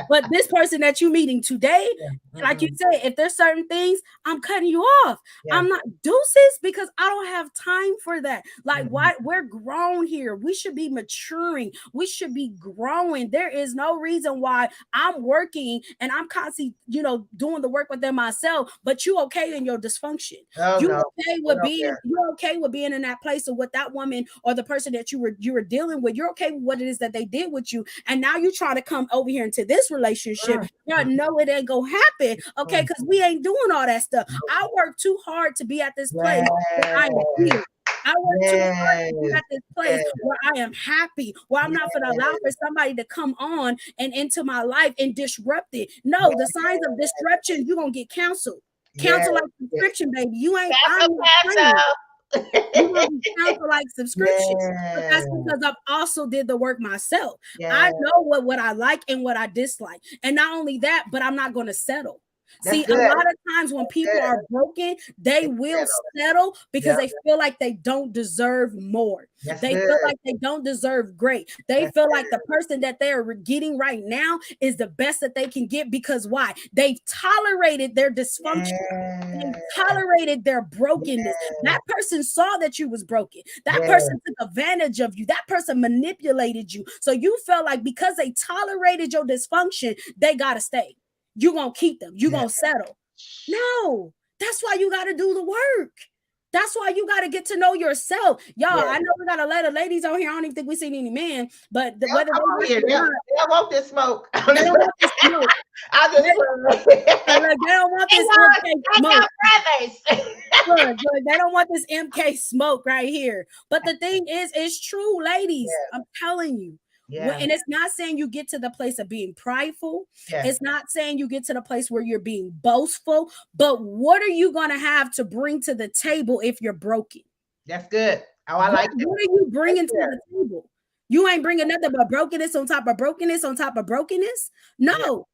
But this person that you're meeting today, like you said, if there's certain things, I'm cutting you off. I'm not deuces because I don't have time for that. Like, why? We're grown here. We should be maturing. We should be growing. There is no reason why I'm working and I'm constantly, doing the work within myself, but you okay in your dysfunction. Okay with being, you're okay with being in that place of what that woman or the person that you were dealing with. You're okay with what it is that they did with you. And now you're trying to come over here into this relationship. Y'all know it ain't gonna happen, okay? Because we ain't doing all that stuff. I work too hard to be at this place where I am here. I work too hard to be at this place where I am happy, where I'm not going to allow for somebody to come on and into my life and disrupt it. No, the signs of disruption, you're gonna get canceled. Cancel like subscription, baby. You ain't you want to cancel like subscription, but that's because I've also did the work myself. I know what I like and what I dislike, and not only that, but I'm not going to settle. See, a lot of times when people are broken, they will settle because they feel like they don't deserve more. They feel like they don't deserve great. They feel like the person that they are getting right now is the best that they can get because why? They've tolerated their dysfunction. They've tolerated their brokenness. That person saw that you was broken. That person took advantage of you. That person manipulated you. So you felt like because they tolerated your dysfunction, they got to stay. You're going to keep them. You're going to settle. No, that's why you got to do the work. That's why you got to get to know yourself. Y'all, I know we got a lot of ladies on here. I don't even think we seen any men, but whether they want this smoke. They don't want this smoke. They don't want this MK smoke. They don't want this MK smoke right here. But the thing is, it's true, ladies. I'm telling you. And it's not saying you get to the place of being prideful. It's not saying you get to the place where you're being boastful. But what are you going to have to bring to the table if you're broken? That's good. Oh, I like it. What are you bringing to the table? You ain't bringing nothing but brokenness on top of brokenness on top of brokenness. No.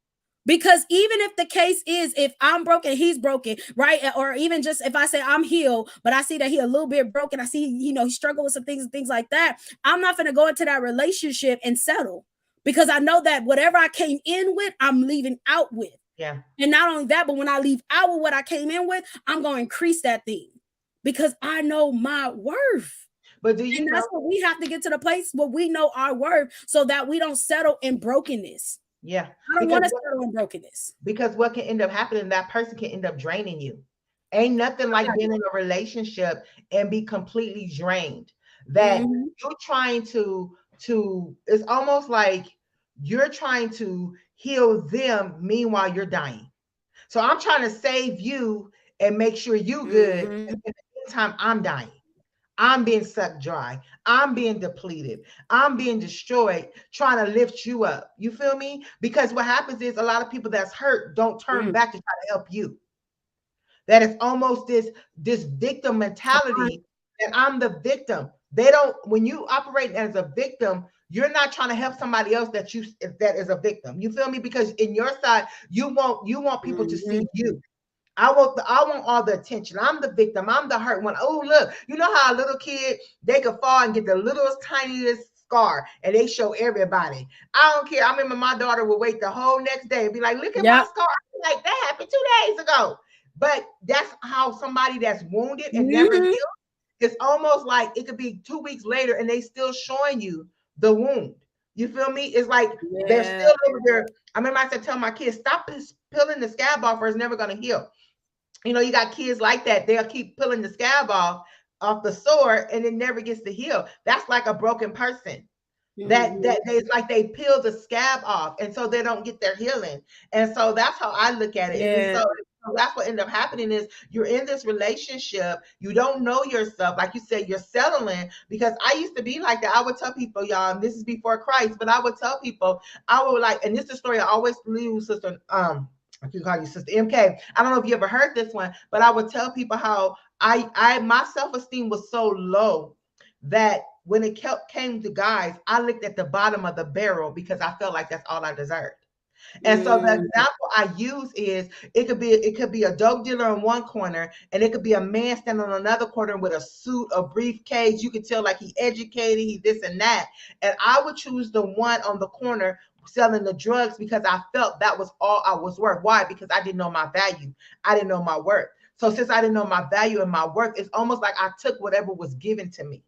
Because even if the case is, if I'm broken, he's broken, right? Or even just if I say I'm healed, but I see that he's a little bit broken, I see, he struggled with some things and things like that. I'm not going to go into that relationship and settle because I know that whatever I came in with, I'm leaving out with. And not only that, but when I leave out with what I came in with, I'm going to increase that thing because I know my worth. But do you know? That's what we have to get to the place where we know our worth so that we don't settle in brokenness. I don't want to settle in brokenness. Because what can end up happening, that person can end up draining you. Ain't nothing like being in a relationship and be completely drained. That you're trying to it's almost like you're trying to heal them, meanwhile you're dying. So I'm trying to save you and make sure you good. And at the same time, I'm dying. I'm being sucked dry. I'm being depleted. I'm being destroyed, trying to lift you up. You feel me? Because what happens is a lot of people that's hurt don't turn back to try to help you. That is almost this victim mentality that I'm the victim. They don't, when you operate as a victim, you're not trying to help somebody else that is a victim. You feel me? Because in your side, you want people to see you. I want all the attention. I'm the victim. I'm the hurt one. Oh, look, you know how a little kid, they could fall and get the littlest, tiniest scar and they show everybody. I don't care. I remember my daughter would wait the whole next day and be like, look at my scar. Like, that happened 2 days ago. But that's how somebody that's wounded and never healed, it's almost like it could be 2 weeks later and they still showing you the wound. You feel me? It's like they're still over there. I remember I said, tell my kids, stop peeling the scab off or it's never going to heal. You got kids like that. They'll keep peeling the scab off off the sore and it never gets to heal. That's like a broken person. That it's like they peel the scab off, and so they don't get their healing. And so that's how I look at it. And so that's what ended up happening is you're in this relationship, you don't know yourself, like you said, you're settling. Because I used to be like that. I would tell people, y'all, and this is before Christ, but I would tell people, I would like, and this is a story I always leave, sister, I can call you Sister MK. I don't know if you ever heard this one, but I would tell people how my self-esteem was so low that when it came to guys, I looked at the bottom of the barrel because I felt like that's all I deserved. And so the example I use is it could be a dope dealer in one corner, and it could be a man standing on another corner with a suit, a briefcase. You could tell like he educated, he this and that. And I would choose the one on the corner selling the drugs because I felt that was all I was worth. Why? Because I didn't know my value. I didn't know my worth. So since I didn't know my value and my worth, it's almost like I took whatever was given to me.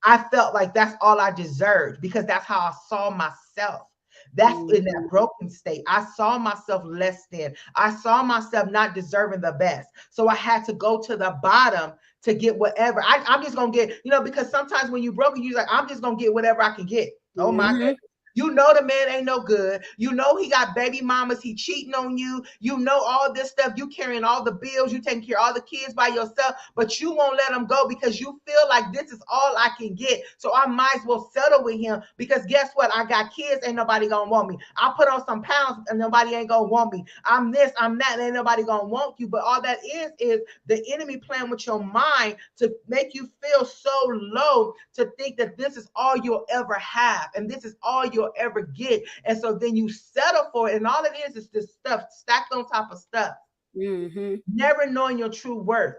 I felt like that's all I deserved because that's how I saw myself. That's in that broken state. I saw myself less than. I saw myself not deserving the best. So I had to go to the bottom to get whatever. I'm just going to get, because sometimes when you're broken, you're like, I'm just going to get whatever I can get. Oh my goodness. You know the man ain't no good. You know he got baby mamas. He cheating on you. You know all this stuff. You carrying all the bills. You taking care of all the kids by yourself. But you won't let him go because you feel like this is all I can get. So I might as well settle with him because guess what? I got kids. Ain't nobody gonna want me. I put on some pounds and nobody ain't gonna want me. I'm this, I'm that. Ain't nobody gonna want you. But all that is the enemy playing with your mind to make you feel so low to think that this is all you'll ever have and this is all you'll ever get. And so then you settle for it, and all it is this stuff stacked on top of stuff. Never knowing your true worth,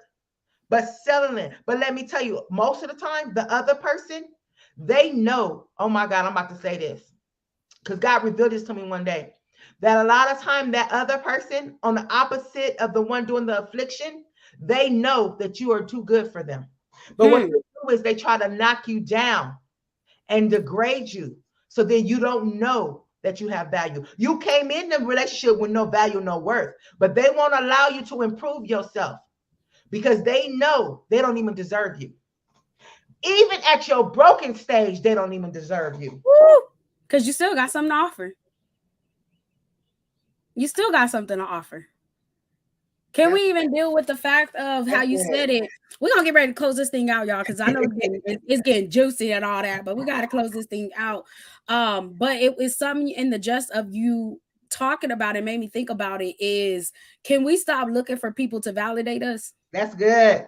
but settling. But let me tell you, most of the time the other person, they know, oh my God, I'm about to say this because God revealed this to me one day, that a lot of time that other person on the opposite of the one doing the affliction, they know that you are too good for them. But what they do is they try to knock you down and degrade you. So then you don't know that you have value. You came in the relationship with no value, no worth, but they won't allow you to improve yourself because they know they don't even deserve you. Even at your broken stage, they don't even deserve you. Because you still got something to offer. You still got something to offer. Can we even deal with the fact of how you said it? We're going to get ready to close this thing out, y'all, because I know it's getting juicy and all that, but we got to close this thing out. But it was something in the gist of you talking about it, made me think about it, is can we stop looking for people to validate us? That's good.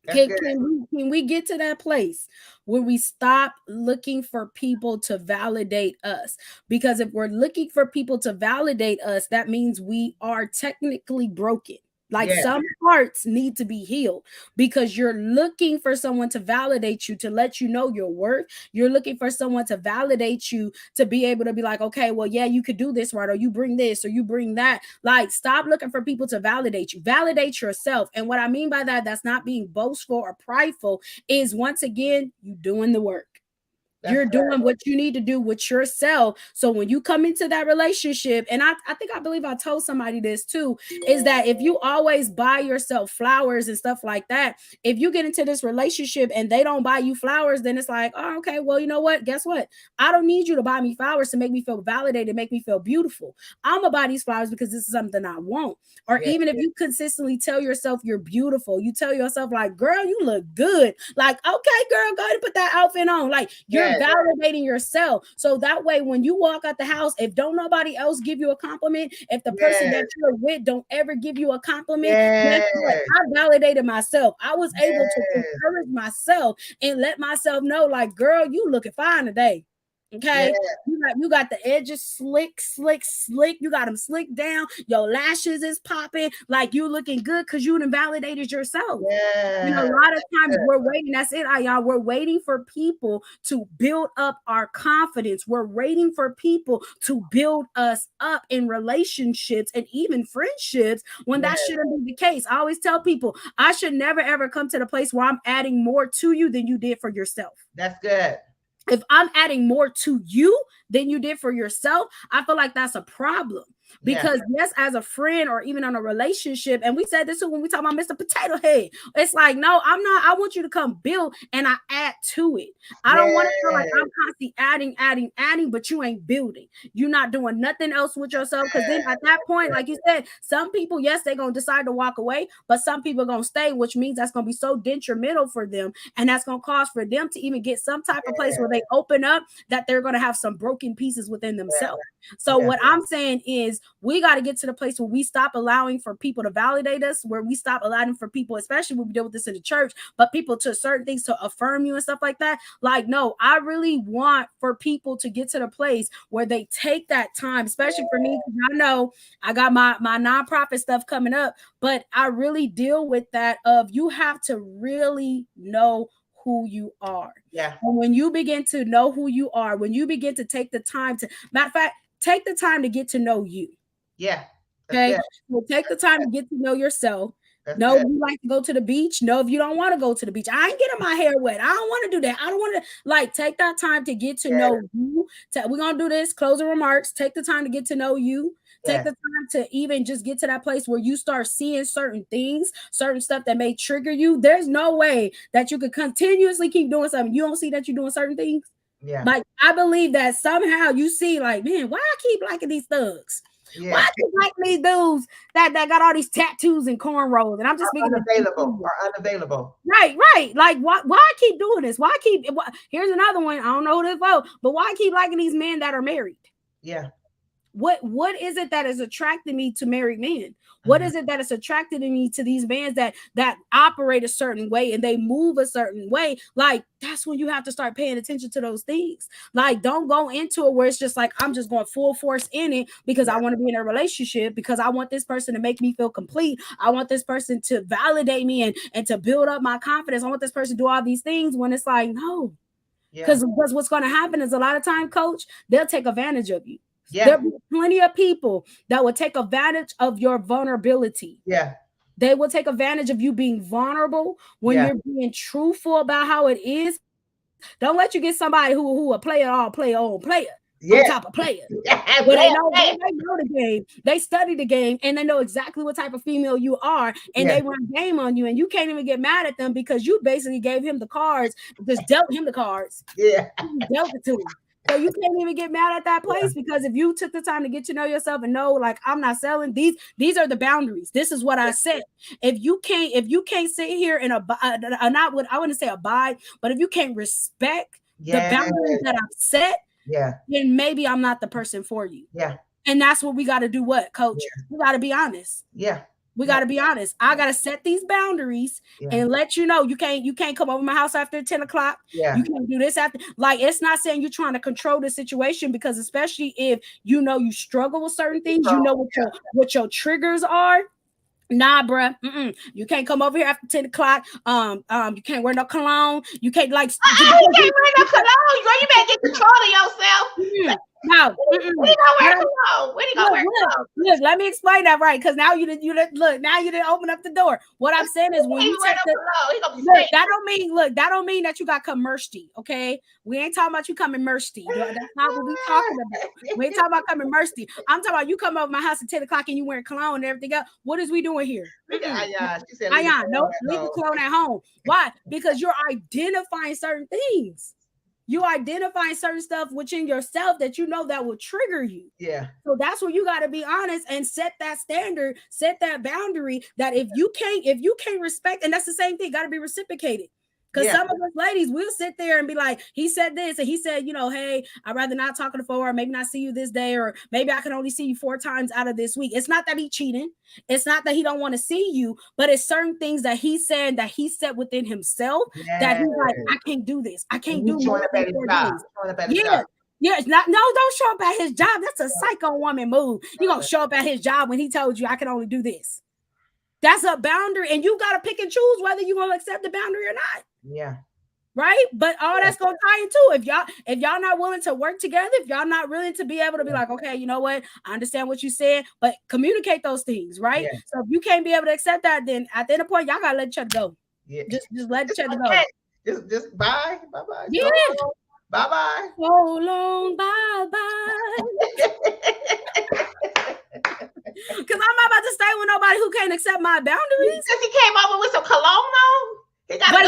Can we get to that place where we stop looking for people to validate us? Because if we're looking for people to validate us, that means we are technically broken. Like some parts need to be healed because you're looking for someone to validate you, to let you know your worth. You're looking for someone to validate you, to be able to be like, okay, well, yeah, you could do this, right? Or you bring this or you bring that. Like, stop looking for people to validate you. Validate yourself. And what I mean by that, that's not being boastful or prideful, is once again, you doing the work. You're doing what you need to do with yourself. So when you come into that relationship, and I believe I told somebody this too, is that if you always buy yourself flowers and stuff like that, if you get into this relationship and they don't buy you flowers, then it's like, oh, okay, well, you know what? Guess what? I don't need you to buy me flowers to make me feel validated, make me feel beautiful. I'm gonna buy these flowers because this is something I want. Or even if you consistently tell yourself you're beautiful, you tell yourself like, girl, you look good. Like, okay, girl, go ahead and put that outfit on. Like, you're validating yourself. So that way, when you walk out the house, if don't nobody else give you a compliment, if the person that you're with don't ever give you a compliment, guess what? I validated myself. I was able to encourage myself and let myself know, like, girl, you looking fine today. Okay, you got the edges slick. You got them slick down. Your lashes is popping. Like, you looking good because you done validated yourself. A lot of times we're waiting. That's it, y'all. We're waiting for people to build up our confidence. We're waiting for people to build us up in relationships and even friendships when that shouldn't be the case. I always tell people I should never ever come to the place where I'm adding more to you than you did for yourself. That's good. If I'm adding more to you than you did for yourself, I feel like that's a problem. Because yes, as a friend or even on a relationship, and we said this when we talk about Mr. Potato Head, it's like, no, I'm not. I want you to come build and I add to it. I don't want to feel like I'm constantly adding, but you ain't building. You're not doing nothing else with yourself. Because then at that point, like you said, some people, yes, they're gonna decide to walk away, but some people are gonna stay, which means that's gonna be so detrimental for them, and that's gonna cause for them to even get some type of place where they open up that they're gonna have some broken pieces within themselves. So what I'm saying is we got to get to the place where we stop allowing for people to validate us, where we stop allowing for people, especially when we deal with this in the church, but people to certain things to affirm you and stuff like that. Like, no, I really want for people to get to the place where they take that time, especially for me, because I know I got my nonprofit stuff coming up, but I really deal with that of you have to really know who you are. Yeah. And when you begin to know who you are, when you begin to take the time to, matter of fact, take the time to get to know you. Yeah. Okay. So take the time to get to know yourself. Know if you like to go to the beach. Know if you don't want to go to the beach. I ain't getting my hair wet. I don't want to do that. I don't want to, like, take that time to get to know you. We're going to do this. Closing remarks. Take the time to get to know you. Take the time to even just get to that place where you start seeing certain things, certain stuff that may trigger you. There's no way that you could continuously keep doing something. You don't see that you're doing certain things. Yeah. Like, I believe that somehow you see, like, man, why I keep liking these thugs? Yeah. Why I keep liking these dudes that got all these tattoos and cornrows? And I'm just speaking unavailable. Right. Like, why I keep doing this? Here's another one. I don't know who this for, but why I keep liking these men that are married? Yeah. What is it that is attracting me to married men? What is it that is attracting me to these men that operate a certain way and they move a certain way? Like, that's when you have to start paying attention to those things. Like, don't go into it where it's just like, I'm just going full force in it because I want to be in a relationship, because I want this person to make me feel complete. I want this person to validate me and to build up my confidence. I want this person to do all these things, when it's like, no. Because what's going to happen is a lot of time, coach, they'll take advantage of you. Yeah. There'll be plenty of people that will take advantage of your vulnerability. Yeah. They will take advantage of you being vulnerable when you're being truthful about how it is. Don't let you get somebody who a player on player. On top of player. But they know the game. They study the game and they know exactly what type of female you are, and they run game on you, and you can't even get mad at them because you basically gave him the cards, just dealt him the cards. Yeah. You dealt it to him. So you can't even get mad at that place, because if you took the time to get to know yourself and know, like, I'm not selling these are the boundaries. This is what I said. If you can't sit here and I wouldn't say abide, but if you can't respect the boundaries that I've set, then maybe I'm not the person for you. Yeah. And that's what we got to do. What, coach? We got to be honest. Yeah. We got to be honest. I got to set these boundaries and let you know you can't come over my house after 10 o'clock. Yeah. You can't do this after. Like, it's not saying you're trying to control the situation, because especially if you know you struggle with certain things, you know what your triggers are. Nah, bruh. You can't come over here after 10 o'clock. You can't wear no cologne. You can't you can't wear no cologne. You better get control of yourself. No. When you gonna wear cologne? When you gonna wear cologne? Look, let me explain that right, because now you didn't open up the door. What I'm saying is, when you take that don't mean that you got commercy. Okay, we ain't talking about you coming mercy. That's not what we talking about. We ain't talking about coming mercy. I'm talking about you come over my house at 10 o'clock and you wearing cologne and everything else. What is we doing here? She said, no, leave the cologne at home. Why? Because you're identifying certain things. You identifying certain stuff within yourself that you know that will trigger you. Yeah. So that's where you got to be honest and set that standard, set that boundary, that if you can't respect, and that's the same thing, got to be reciprocated. Because some of us ladies will sit there and be like, he said this, and he said, hey, I'd rather not talk on the phone, or maybe not see you this day, or maybe I can only see you 4 times out of this week. It's not that he cheating. It's not that he don't want to see you, but it's certain things that he said within himself that he's like, I can't do this. I can't do more than 4 days. Yeah, don't show up at his job. That's a psycho woman move. You're going to show up at his job when he told you I can only do this. That's a boundary, and you got to pick and choose whether you're going to accept the boundary or not. Yeah. Right. But all that's going to tie into, if y'all not willing to work together, if y'all not willing to be able to be like, okay, you know what? I understand what you said, but communicate those things. Right. Yeah. So if you can't be able to accept that, then at the end of the point, y'all got to let each other go. Yeah. Just let each other go. Just bye. Bye-bye. Yeah. Bye-bye. So long. Bye-bye. Because I'm not about to stay with nobody who can't accept my boundaries. Because he came over with some cologne on. He got But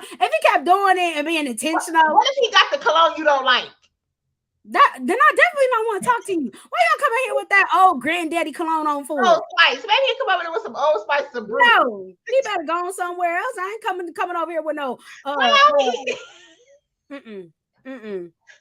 if he kept doing it and being intentional, what if he got the cologne you don't like? then I definitely don't want to talk to you. Why y'all come in here with that old granddaddy cologne on for? Old Spice. Maybe he come over there with some Old Spice and brew. No, he better go on somewhere else. I ain't coming over here with no. I'm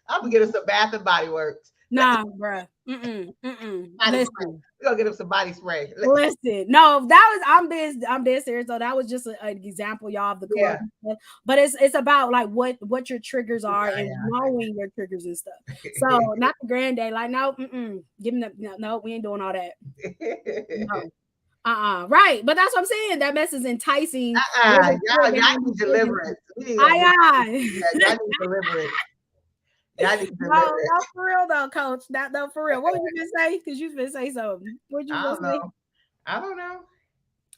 gonna get him some Bath and Body Works. Nah, bruh. Listen, we're gonna get him some body spray. Listen, no, I'm dead serious. So that was just an example, y'all, of the club. Yeah. But it's about like what your triggers are and knowing your triggers and stuff. So not the granddad, like no, give him no, we ain't doing all that. No. Right, but that's what I'm saying. That mess is enticing. Y'all need deliverance. Y'all need deliverance. No, for real though, Coach. No, for real. What would you gonna say? Because you been say something. What you gonna say? I don't know.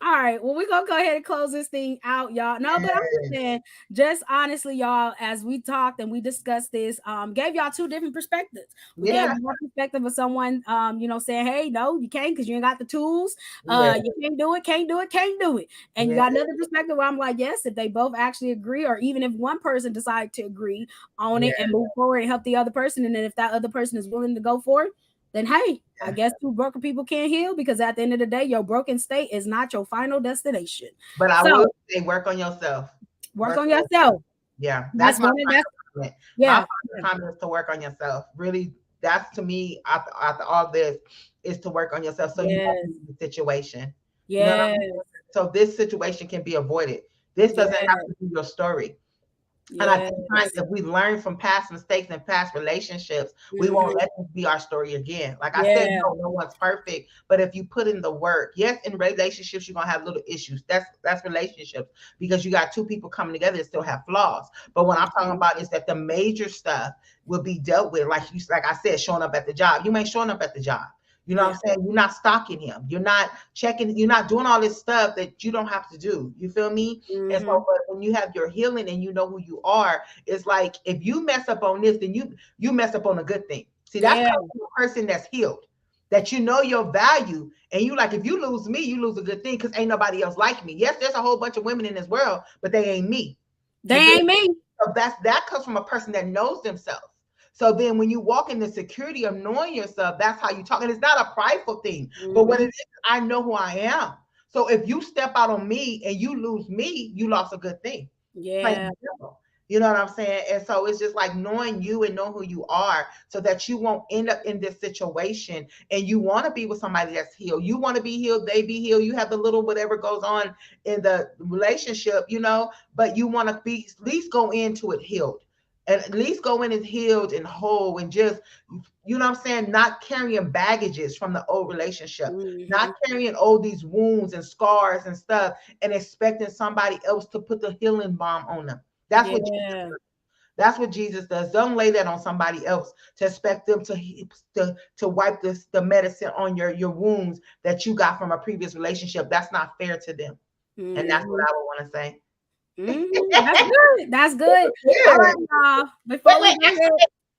All right. Well, we're gonna go ahead and close this thing out, y'all. No, but I'm just saying, just honestly, y'all, as we talked and we discussed this, gave y'all two different perspectives. We gave one perspective of someone saying, hey, no, you can't because you ain't got the tools. You can't do it. And you got another perspective where I'm like, yes, if they both actually agree, or even if one person decided to agree on it and move forward and help the other person, and then if that other person is willing to go for it, then hey, I guess two broken people can't heal, because at the end of the day, your broken state is not your final destination. But I will say, work on yourself. Work on yourself. Yeah, that's my comment. Yeah, my comment is to work on yourself. Really, that's to me, after all this, is to work on yourself so you don't be in the situation. Yeah. You know what I mean? So this situation can be avoided. This doesn't have to be your story. And I think sometimes if we learn from past mistakes and past relationships, we won't let this be our story again. Like I said, no one's perfect, but if you put in the work, yes, in relationships, you're going to have little issues. That's relationships, because you got two people coming together that still have flaws. But what I'm talking about is that the major stuff will be dealt with. Like I said, showing up at the job. You ain't showing up at the job. You know what I'm saying? You're not stalking him. You're not checking. You're not doing all this stuff that you don't have to do. You feel me? And so, but when you have your healing and you know who you are, it's like if you mess up on this, then you mess up on a good thing. See, that's a person that's healed, that you know your value, and you like, if you lose me, you lose a good thing, because ain't nobody else like me. Yes, there's a whole bunch of women in this world, but they ain't me. They ain't me. So that comes from a person that knows themselves. So then when you walk in the security of knowing yourself, that's how you talk. And it's not a prideful thing, but what it is, I know who I am. So if you step out on me and you lose me, you lost a good thing. Yeah. You know what I'm saying? And so it's just like knowing you and know who you are, so that you won't end up in this situation. And you want to be with somebody that's healed. You want to be healed, they be healed. You have the little whatever goes on in the relationship, but you want to be at least go into it healed. And at least go in and healed and whole, and just, you know what I'm saying, not carrying baggages from the old relationship, not carrying all these wounds and scars and stuff, and expecting somebody else to put the healing balm on them. That's what Jesus does. That's what Jesus does. Don't lay that on somebody else to expect them to wipe the medicine on your wounds that you got from a previous relationship. That's not fair to them. And that's what I would want to say. That's good. All right, y'all. Before we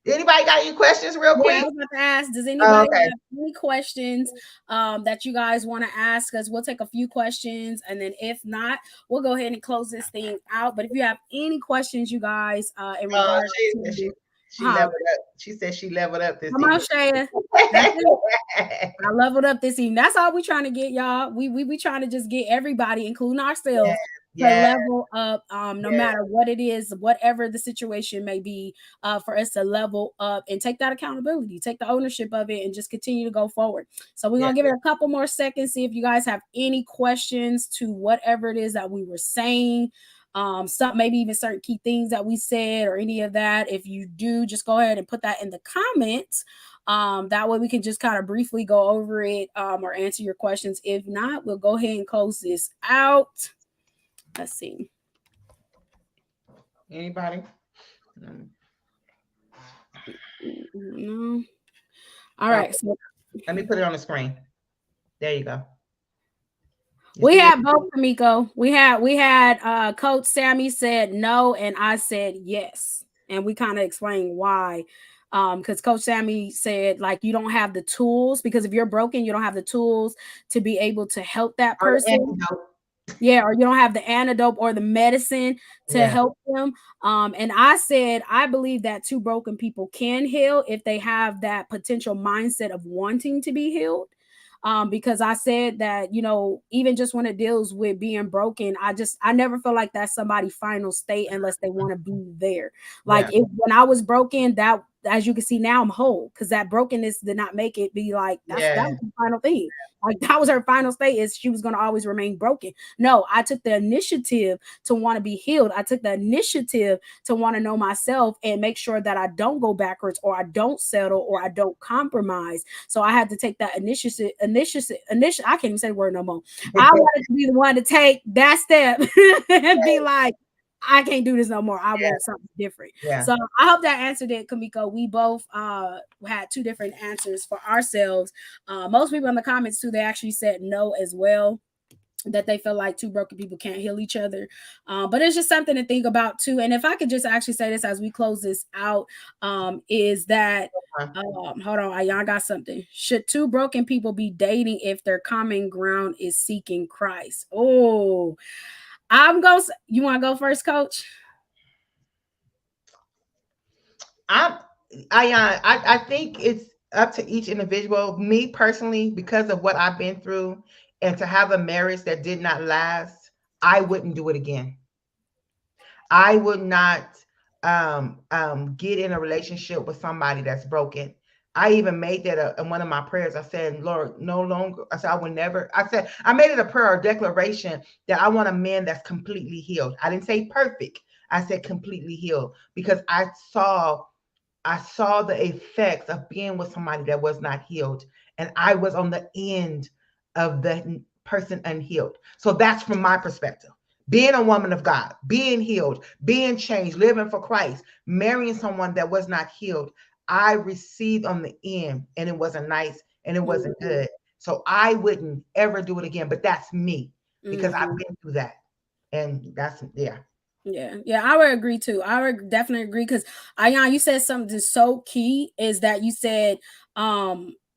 anybody got any questions real quick? I was about to ask, does anybody have any questions that you guys want to ask us? We'll take a few questions, and then if not, we'll go ahead and close this thing out. But if you have any questions, you guys, in regards to she leveled up. She said she leveled up this evening. Come on, Shaya. I leveled up this evening. That's all we trying to get, y'all. We trying to just get everybody, including ourselves, to level up, no matter what it is, whatever the situation may be, for us to level up and take that accountability, take the ownership of it, and just continue to go forward. So we're gonna give it a couple more seconds, see if you guys have any questions to whatever it is that we were saying. Some maybe even certain key things that we said or any of that. If you do, just go ahead and put that in the comments. That way we can just kind of briefly go over it, or answer your questions. If not, we'll go ahead and close this out. Let's see. Anybody? No. All right. So let me put it on the screen. There you go. We had both, Kamiko. We had Coach Sammy said no, and I said yes, and we kind of explained why. Because Coach Sammy said, like, you don't have the tools, because if you're broken, you don't have the tools to be able to help that person. Yeah, or you don't have the antidote or the medicine to help them. And I said, I believe that two broken people can heal if they have that potential mindset of wanting to be healed. Because I said that, you know, even just when it deals with being broken, I never feel like that's somebody's final state unless they want to be there. Like when I was broken, that, as you can see now, I'm whole, because that brokenness did not make it be like that was the final thing. Like that was her final state, is she was going to always remain broken. No, I took the initiative to want to be healed. I took the initiative to want to know myself and make sure that I don't go backwards, or I don't settle, or I don't compromise. So I had to take that initiative. I can't even say the word no more. I wanted to be the one to take that step and be like, I can't do this no more. I want something different. So I hope that answered it, Kamiko. We both had two different answers for ourselves. Most people in the comments too, they actually said no as well, that they feel like two broken people can't heal each other. But it's just something to think about too. And if I could just actually say this as we close this out, is that hold on, Ayan got something. Should two broken people be dating if their common ground is seeking Christ? Oh, you want to go first, Coach? I think it's up to each individual. Me personally, because of what I've been through, and to have a marriage that did not last, I wouldn't do it again. I would not get in a relationship with somebody that's broken. I even made that in one of my prayers. I said, Lord, no longer. I said, I will never. I made it a prayer or declaration that I want a man that's completely healed. I didn't say perfect. I said completely healed, because I saw the effects of being with somebody that was not healed, and I was on the end of the person unhealed. So that's from my perspective. Being a woman of God, being healed, being changed, living for Christ, marrying someone that was not healed, I received on the end, and it wasn't nice and it wasn't good. So I wouldn't ever do it again. But that's me, because I've been through that. And that's, yeah, I would agree too. I would definitely agree, because Ayan, you said something so key, is that you said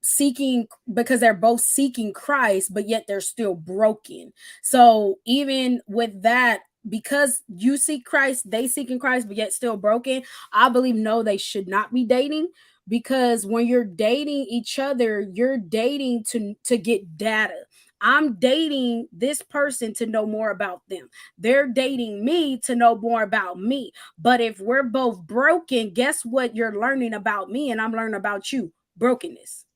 seeking, because they're both seeking Christ, but yet they're still broken. So even with that, because you seek Christ, they seeking Christ, but yet still broken, I believe no, they should not be dating. Because when you're dating each other, you're dating to get data. I'm dating this person to know more about them. They're dating me to know more about me. But if we're both broken, guess what you're learning about me and I'm learning about you? Brokenness.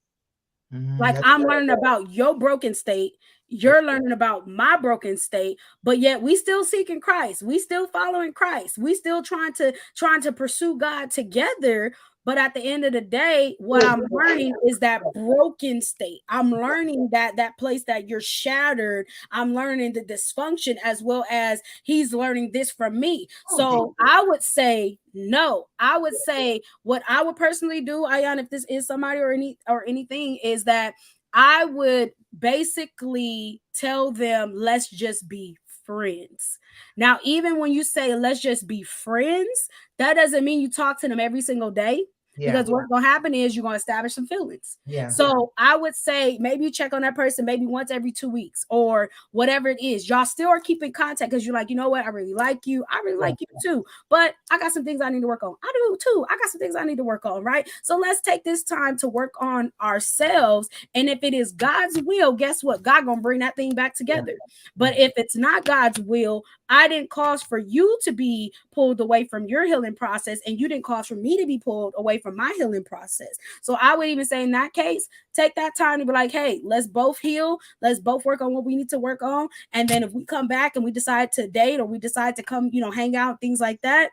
Like I'm learning about your broken state. You're learning about my broken state, but yet we still seeking Christ. We still following Christ. We still trying to pursue God together. But at the end of the day, what I'm learning is that broken state. I'm learning that place that you're shattered. I'm learning the dysfunction, as well as he's learning this from me. So I would say no. I would say what I would personally do, Ayan, if this is somebody or anything, is that I would basically tell them, let's just be friends. Now, even when you say let's just be friends, that doesn't mean you talk to them every single day. Because what's going to happen is you're going to establish some feelings. So I would say maybe you check on that person maybe once every 2 weeks or whatever it is. Y'all still are keeping contact because you're like, you know what? I really like you. I really like you too. But I got some things I need to work on. I do too. I got some things I need to work on, right? So let's take this time to work on ourselves. And if it is God's will, guess what? God going to bring that thing back together. But if it's not God's will, I didn't cause for you to be pulled away from your healing process, and you didn't cause for me to be pulled away from my healing process. So I would even say in that case, take that time to be like, hey, let's both heal. Let's both work on what we need to work on. And then if we come back and we decide to date, or we decide to come, hang out, things like that,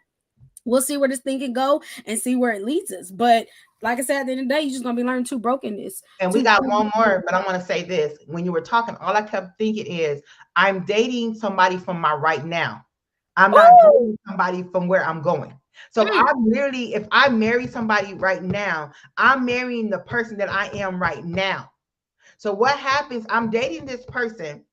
we'll see where this thing can go and see where it leads us. But like I said, at the end of the day, you're just going to be learning brokenness. And we got one more, but I want to say this. When you were talking, all I kept thinking is, I'm dating somebody from my right now. I'm not dating somebody from where I'm going. So I'm literally, if I marry somebody right now, I'm marrying the person that I am right now. So what happens, I'm dating this person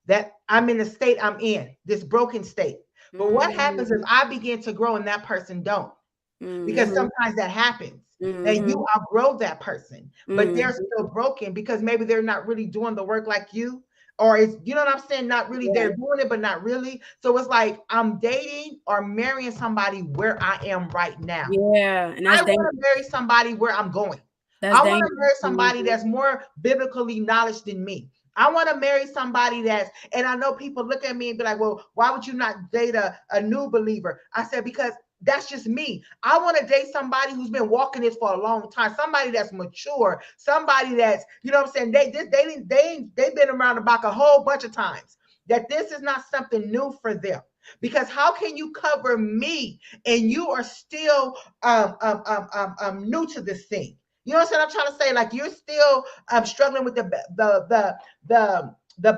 that I'm in the state I'm in, this broken state. But what happens is I begin to grow and that person don't. Because sometimes that happens. and you outgrow that person, but they're still broken because maybe they're not really doing the work like you, or it's, you know what I'm saying, not really, they're doing it but not really. So it's like I'm dating or marrying somebody where I am right now. And I want to marry somebody where I'm going. I want to marry somebody that's more biblically knowledge than me. I want to marry somebody that's, and I know people look at me and be like, well, why would you not date a new believer? I said, because that's just me. I want to date somebody who's been walking this for a long time, somebody that's mature, somebody that's, you know what I'm saying, they've been around the block a whole bunch of times, that this is not something new for them. Because how can you cover me and you are still new to this thing? You know what I'm trying to say? Like, you're still struggling with the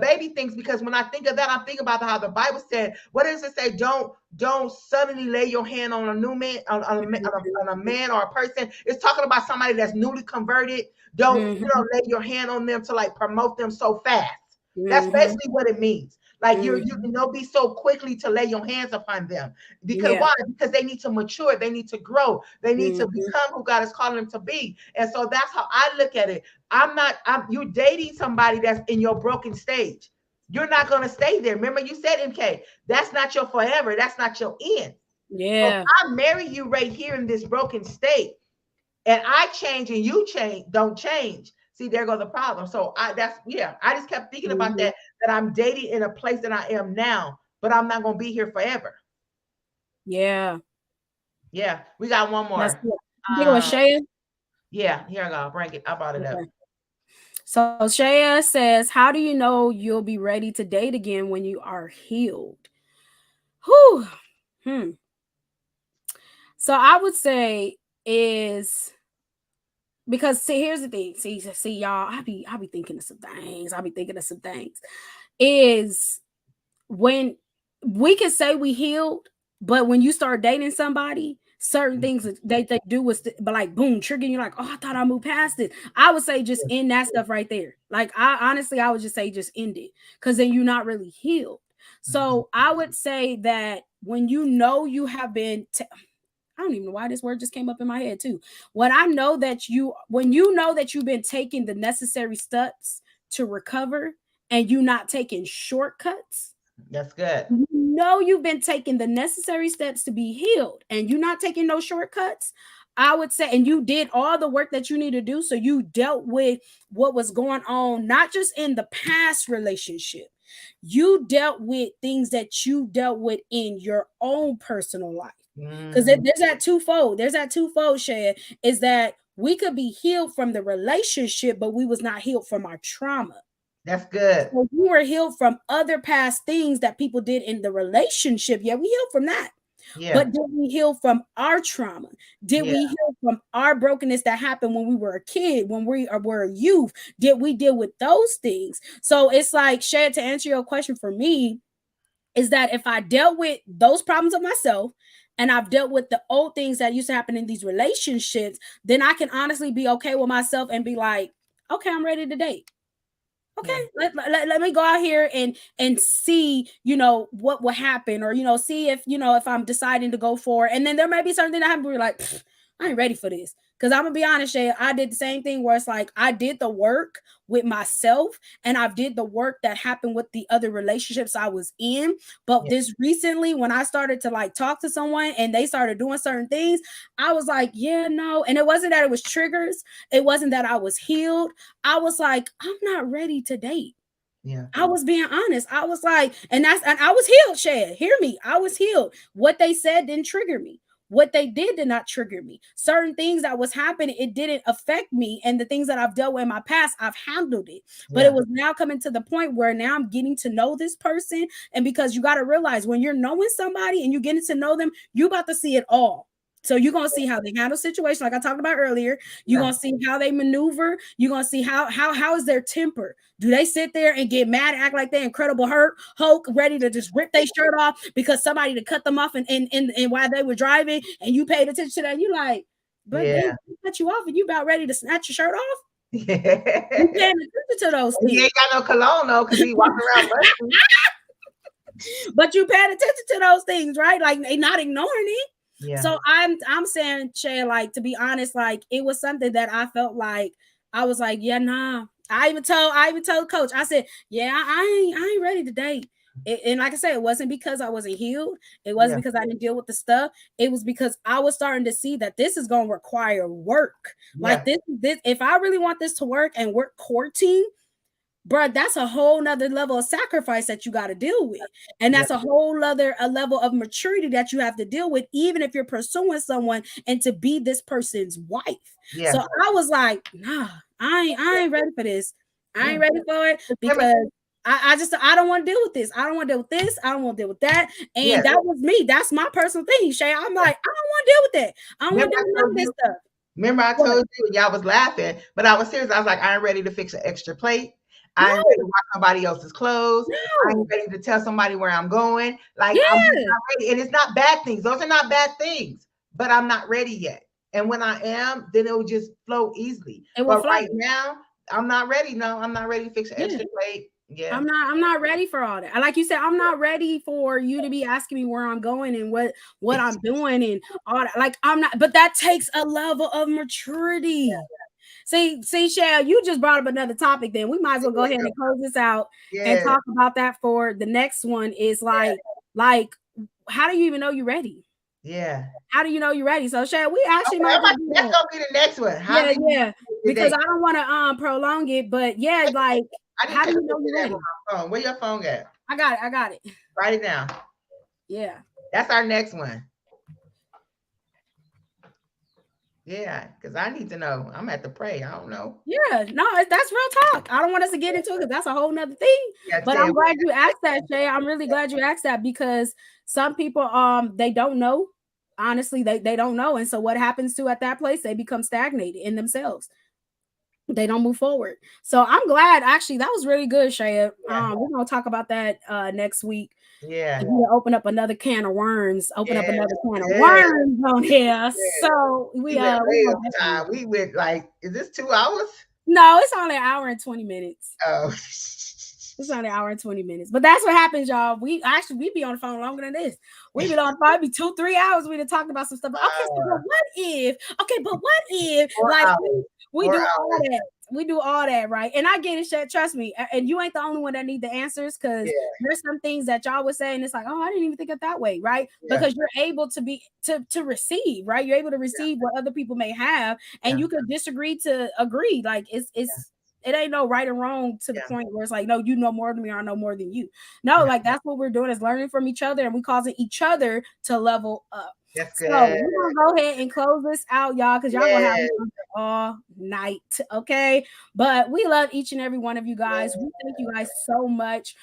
baby things. Because when I think of that, I'm thinking about how the Bible said, what does it say? Don't suddenly lay your hand on a new man, on a man or a person. It's talking about somebody that's newly converted. Don't lay your hand on them to like promote them so fast. That's basically what it means. Like you don't be so quickly to lay your hands upon them. Because why? Because they need to mature, they need to grow, they need to become who God is calling them to be. And so that's how I look at it. You're dating somebody that's in your broken stage. You're not going to stay there. Remember, you said, MK, that's not your forever, that's not your end. So I marry you right here in this broken state, and I change and you don't change. See, there goes the problem. So I just kept thinking about that I'm dating in a place that I am now, but I'm not going to be here forever. Yeah, we got one more. Shaya? Yeah, here I go. Bring it. I brought it up. So Shaya says, how do you know you'll be ready to date again when you are healed? So I would say is, because see, here's the thing. See, y'all, I be thinking of some things. Is when we can say we healed, but when you start dating somebody, certain things they do was like boom, triggering you like, oh, I thought I moved past it. I would say just end that stuff right there. Like I would just say just end it, because then you're not really healed. So I would say that when you know you have been I don't even know why this word just came up in my head too. When you know that you've been taking the necessary steps to recover and you not taking shortcuts. That's good. You know you've been taking the necessary steps to be healed and you're not taking no shortcuts. I would say, and you did all the work that you need to do. So you dealt with what was going on, not just in the past relationship. You dealt with things that you dealt with in your own personal life. Because there's that twofold, Shaya, is that we could be healed from the relationship, but we was not healed from our trauma. That's good. So we were healed from other past things that people did in the relationship. Yeah, we healed from that. Yeah. But did we heal from our trauma? Did we heal from our brokenness that happened when we were a kid, when we were a youth? Did we deal with those things? So it's like, Shaya, to answer your question for me, is that if I dealt with those problems of myself, and I've dealt with the old things that used to happen in these relationships, then I can honestly be okay with myself and be like, okay, I'm ready to date. Okay, let me go out here and see, what will happen, or, see if I'm deciding to go for it. And then there may be something that happens where you're like, I ain't ready for this. Because I'm going to be honest, Shay, I did the same thing where it's like I did the work with myself and I did the work that happened with the other relationships I was in. But this recently, when I started to like talk to someone and they started doing certain things, I was like, yeah, no. And it wasn't that it was triggers. It wasn't that I was healed. I was like, I'm not ready to date. Yeah, I was being honest. I was like, and I was healed, Shay. Hear me. I was healed. What they said didn't trigger me. What they did not trigger me. Certain things that was happening, it didn't affect me. And the things that I've dealt with in my past, I've handled it. But it was now coming to the point where now I'm getting to know this person. And because you got to realize when you're knowing somebody and you're getting to know them, you're about to see it all. So you're going to see how they handle situations, like I talked about earlier. You're going to see how they maneuver. You're going to see how is their temper. Do they sit there and get mad, act like they're Incredible Hulk, ready to just rip their shirt off because somebody to cut them off and while they were driving, and you paid attention to that? And you like, but they cut you off and you about ready to snatch your shirt off? Yeah. You paying attention to those things. He ain't got no cologne though, because he walking around but you paying attention to those things, right? Like they not ignoring it. Yeah. So I'm saying, Shay, like, to be honest, like, it was something that I felt like I was like, yeah, nah. I even told coach, I said, yeah, I ain't ready to date. And like I said, it wasn't because I wasn't healed. It wasn't because I didn't deal with the stuff. It was because I was starting to see that this is going to require work. Like this, if I really want this to work and work courting, bro, that's a whole nother level of sacrifice that you got to deal with. And that's a whole other a level of maturity that you have to deal with, even if you're pursuing someone and to be this person's wife. Yeah. So I was like, nah, I ain't ready for this. I ain't ready for it because I don't want to deal with this. I don't want to deal with this. I don't want to deal with that. And that was me. That's my personal thing, Shay. I'm like, I don't want to deal with that. I don't want to deal with none of this stuff. Remember, I told you, y'all was laughing, but I was serious. I was like, I ain't ready to fix an extra plate. I ain't ready to wash somebody else's clothes. I ain't ready to tell somebody where I'm going. Like, I'm not ready. And it's not bad things. Those are not bad things, but I'm not ready yet. And when I am, then it will just flow easily. But right now, I'm not ready. No, I'm not ready to fix an extra plate. Yeah. I'm not ready for all that. Like you said, I'm not ready for you to be asking me where I'm going and what I'm doing and all that. Like, I'm not, but that takes a level of maturity. See, Shell, you just brought up another topic. Then we might as well go ahead and close this out and talk about that. For the next one is like, how do you even know you're ready? Yeah. How do you know you're ready? So, Shell, we actually that's gonna be the next one. Because I don't want to prolong it, but like, how do you know you're ready? Phone. Where your phone at? I got it. Write it down. Yeah. That's our next one. Yeah, because I need to know. I'm at the pray. I don't know. Yeah, no, that's real talk. I don't want us to get into it because that's a whole nother thing. But I'm glad you asked that, Shay. I'm really glad you asked that because some people they don't know. Honestly, they don't know. And so what happens to at that place? They become stagnated in themselves. They don't move forward. So I'm glad. Actually, that was really good, Shaya. We're gonna talk about that next week. Yeah. We're gonna open up another can of worms. Open up another can of worms on here. So we went like, is this 2 hours? No, it's only an hour and 20 minutes. Oh. It's only an hour and 20 minutes. But that's what happens, y'all. We be on the phone longer than this. We be on the phone, be 2-3 hours. We done talked about some stuff. Okay, so but what if? Okay, but what if? Like we do all that. We do all that, right? And I get it, trust me. And you ain't the only one that need the answers because there's some things that y'all would say, and it's like, oh, I didn't even think of that way, right? Because you're able to be to receive, right? You're able to receive what other people may have, and you could disagree to agree. Like it ain't no right or wrong to the point where it's like, no, you know more than me, or I know more than you. No, like that's what we're doing is learning from each other, and we causing each other to level up. That's good. So we're gonna go ahead and close this out, y'all, because y'all gonna have all night, okay? But we love each and every one of you guys. We thank you guys so much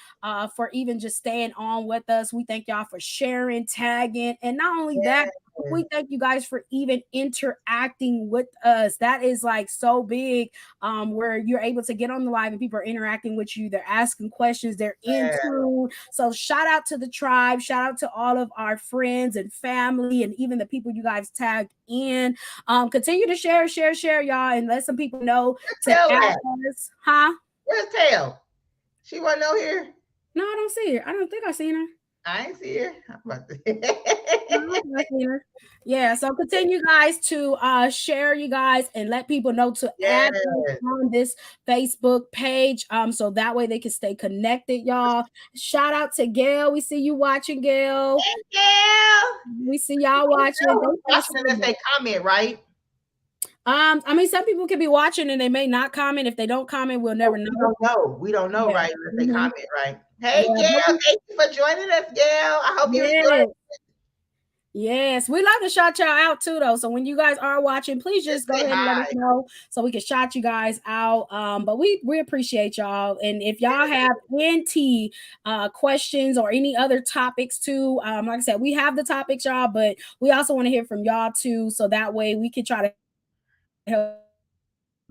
for even just staying on with us. We thank y'all for sharing, tagging, and not only that, we thank you guys for even interacting with us. That is like so big, where you're able to get on the live and people are interacting with you. They're asking questions. They're into. So shout out to the tribe. Shout out to all of our friends and family, and even the people you guys tagged in. Continue to share, y'all, and let some people know to add us. Huh? Where's Tail? She wasn't know here. No, I don't see her. I don't think I've seen her. I ain't see her. Yeah, so continue guys to share, you guys, and let people know to add on this Facebook page, so that way they can stay connected, y'all. Shout out to Gail. We see you watching, Gail. Hey, Gail. We see y'all watching. Unless they comment, right? I mean, some people can be watching and they may not comment. If they don't comment, we'll never know. We don't know, right? Unless they comment, right? Hey, Gail, thank you for joining us, Gail. I hope you enjoyed it. Yes, we love to shout y'all out too, though. So when you guys are watching, please just go ahead and let us know so we can shout you guys out. But we appreciate y'all. And if y'all have any questions or any other topics too, like I said, we have the topics, y'all, but we also want to hear from y'all too. So that way we can try to help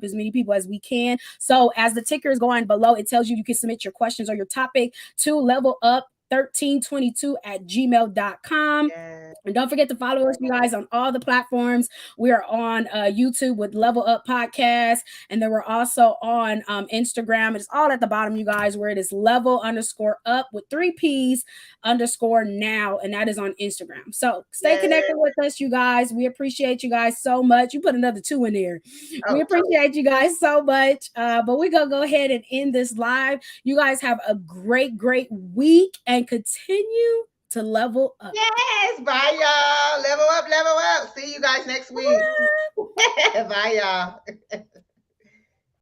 as many people as we can. So as the ticker is going below, it tells you can submit your questions or your topic to Level Up 1322@gmail.com. Yes. And don't forget to follow us, you guys, on all the platforms. We are on YouTube with Level Up Podcast. And then we're also on Instagram. It's all at the bottom, you guys, where it is level_up with 3 P's _now. And that is on Instagram. So stay connected with us, you guys. We appreciate you guys so much. You put another 2 in there. We appreciate you guys so much. But we're going to go ahead and end this live. You guys have a great, great week and continue to level up. Yes. Bye, y'all. Level up, level up. See you guys next week. Bye, y'all.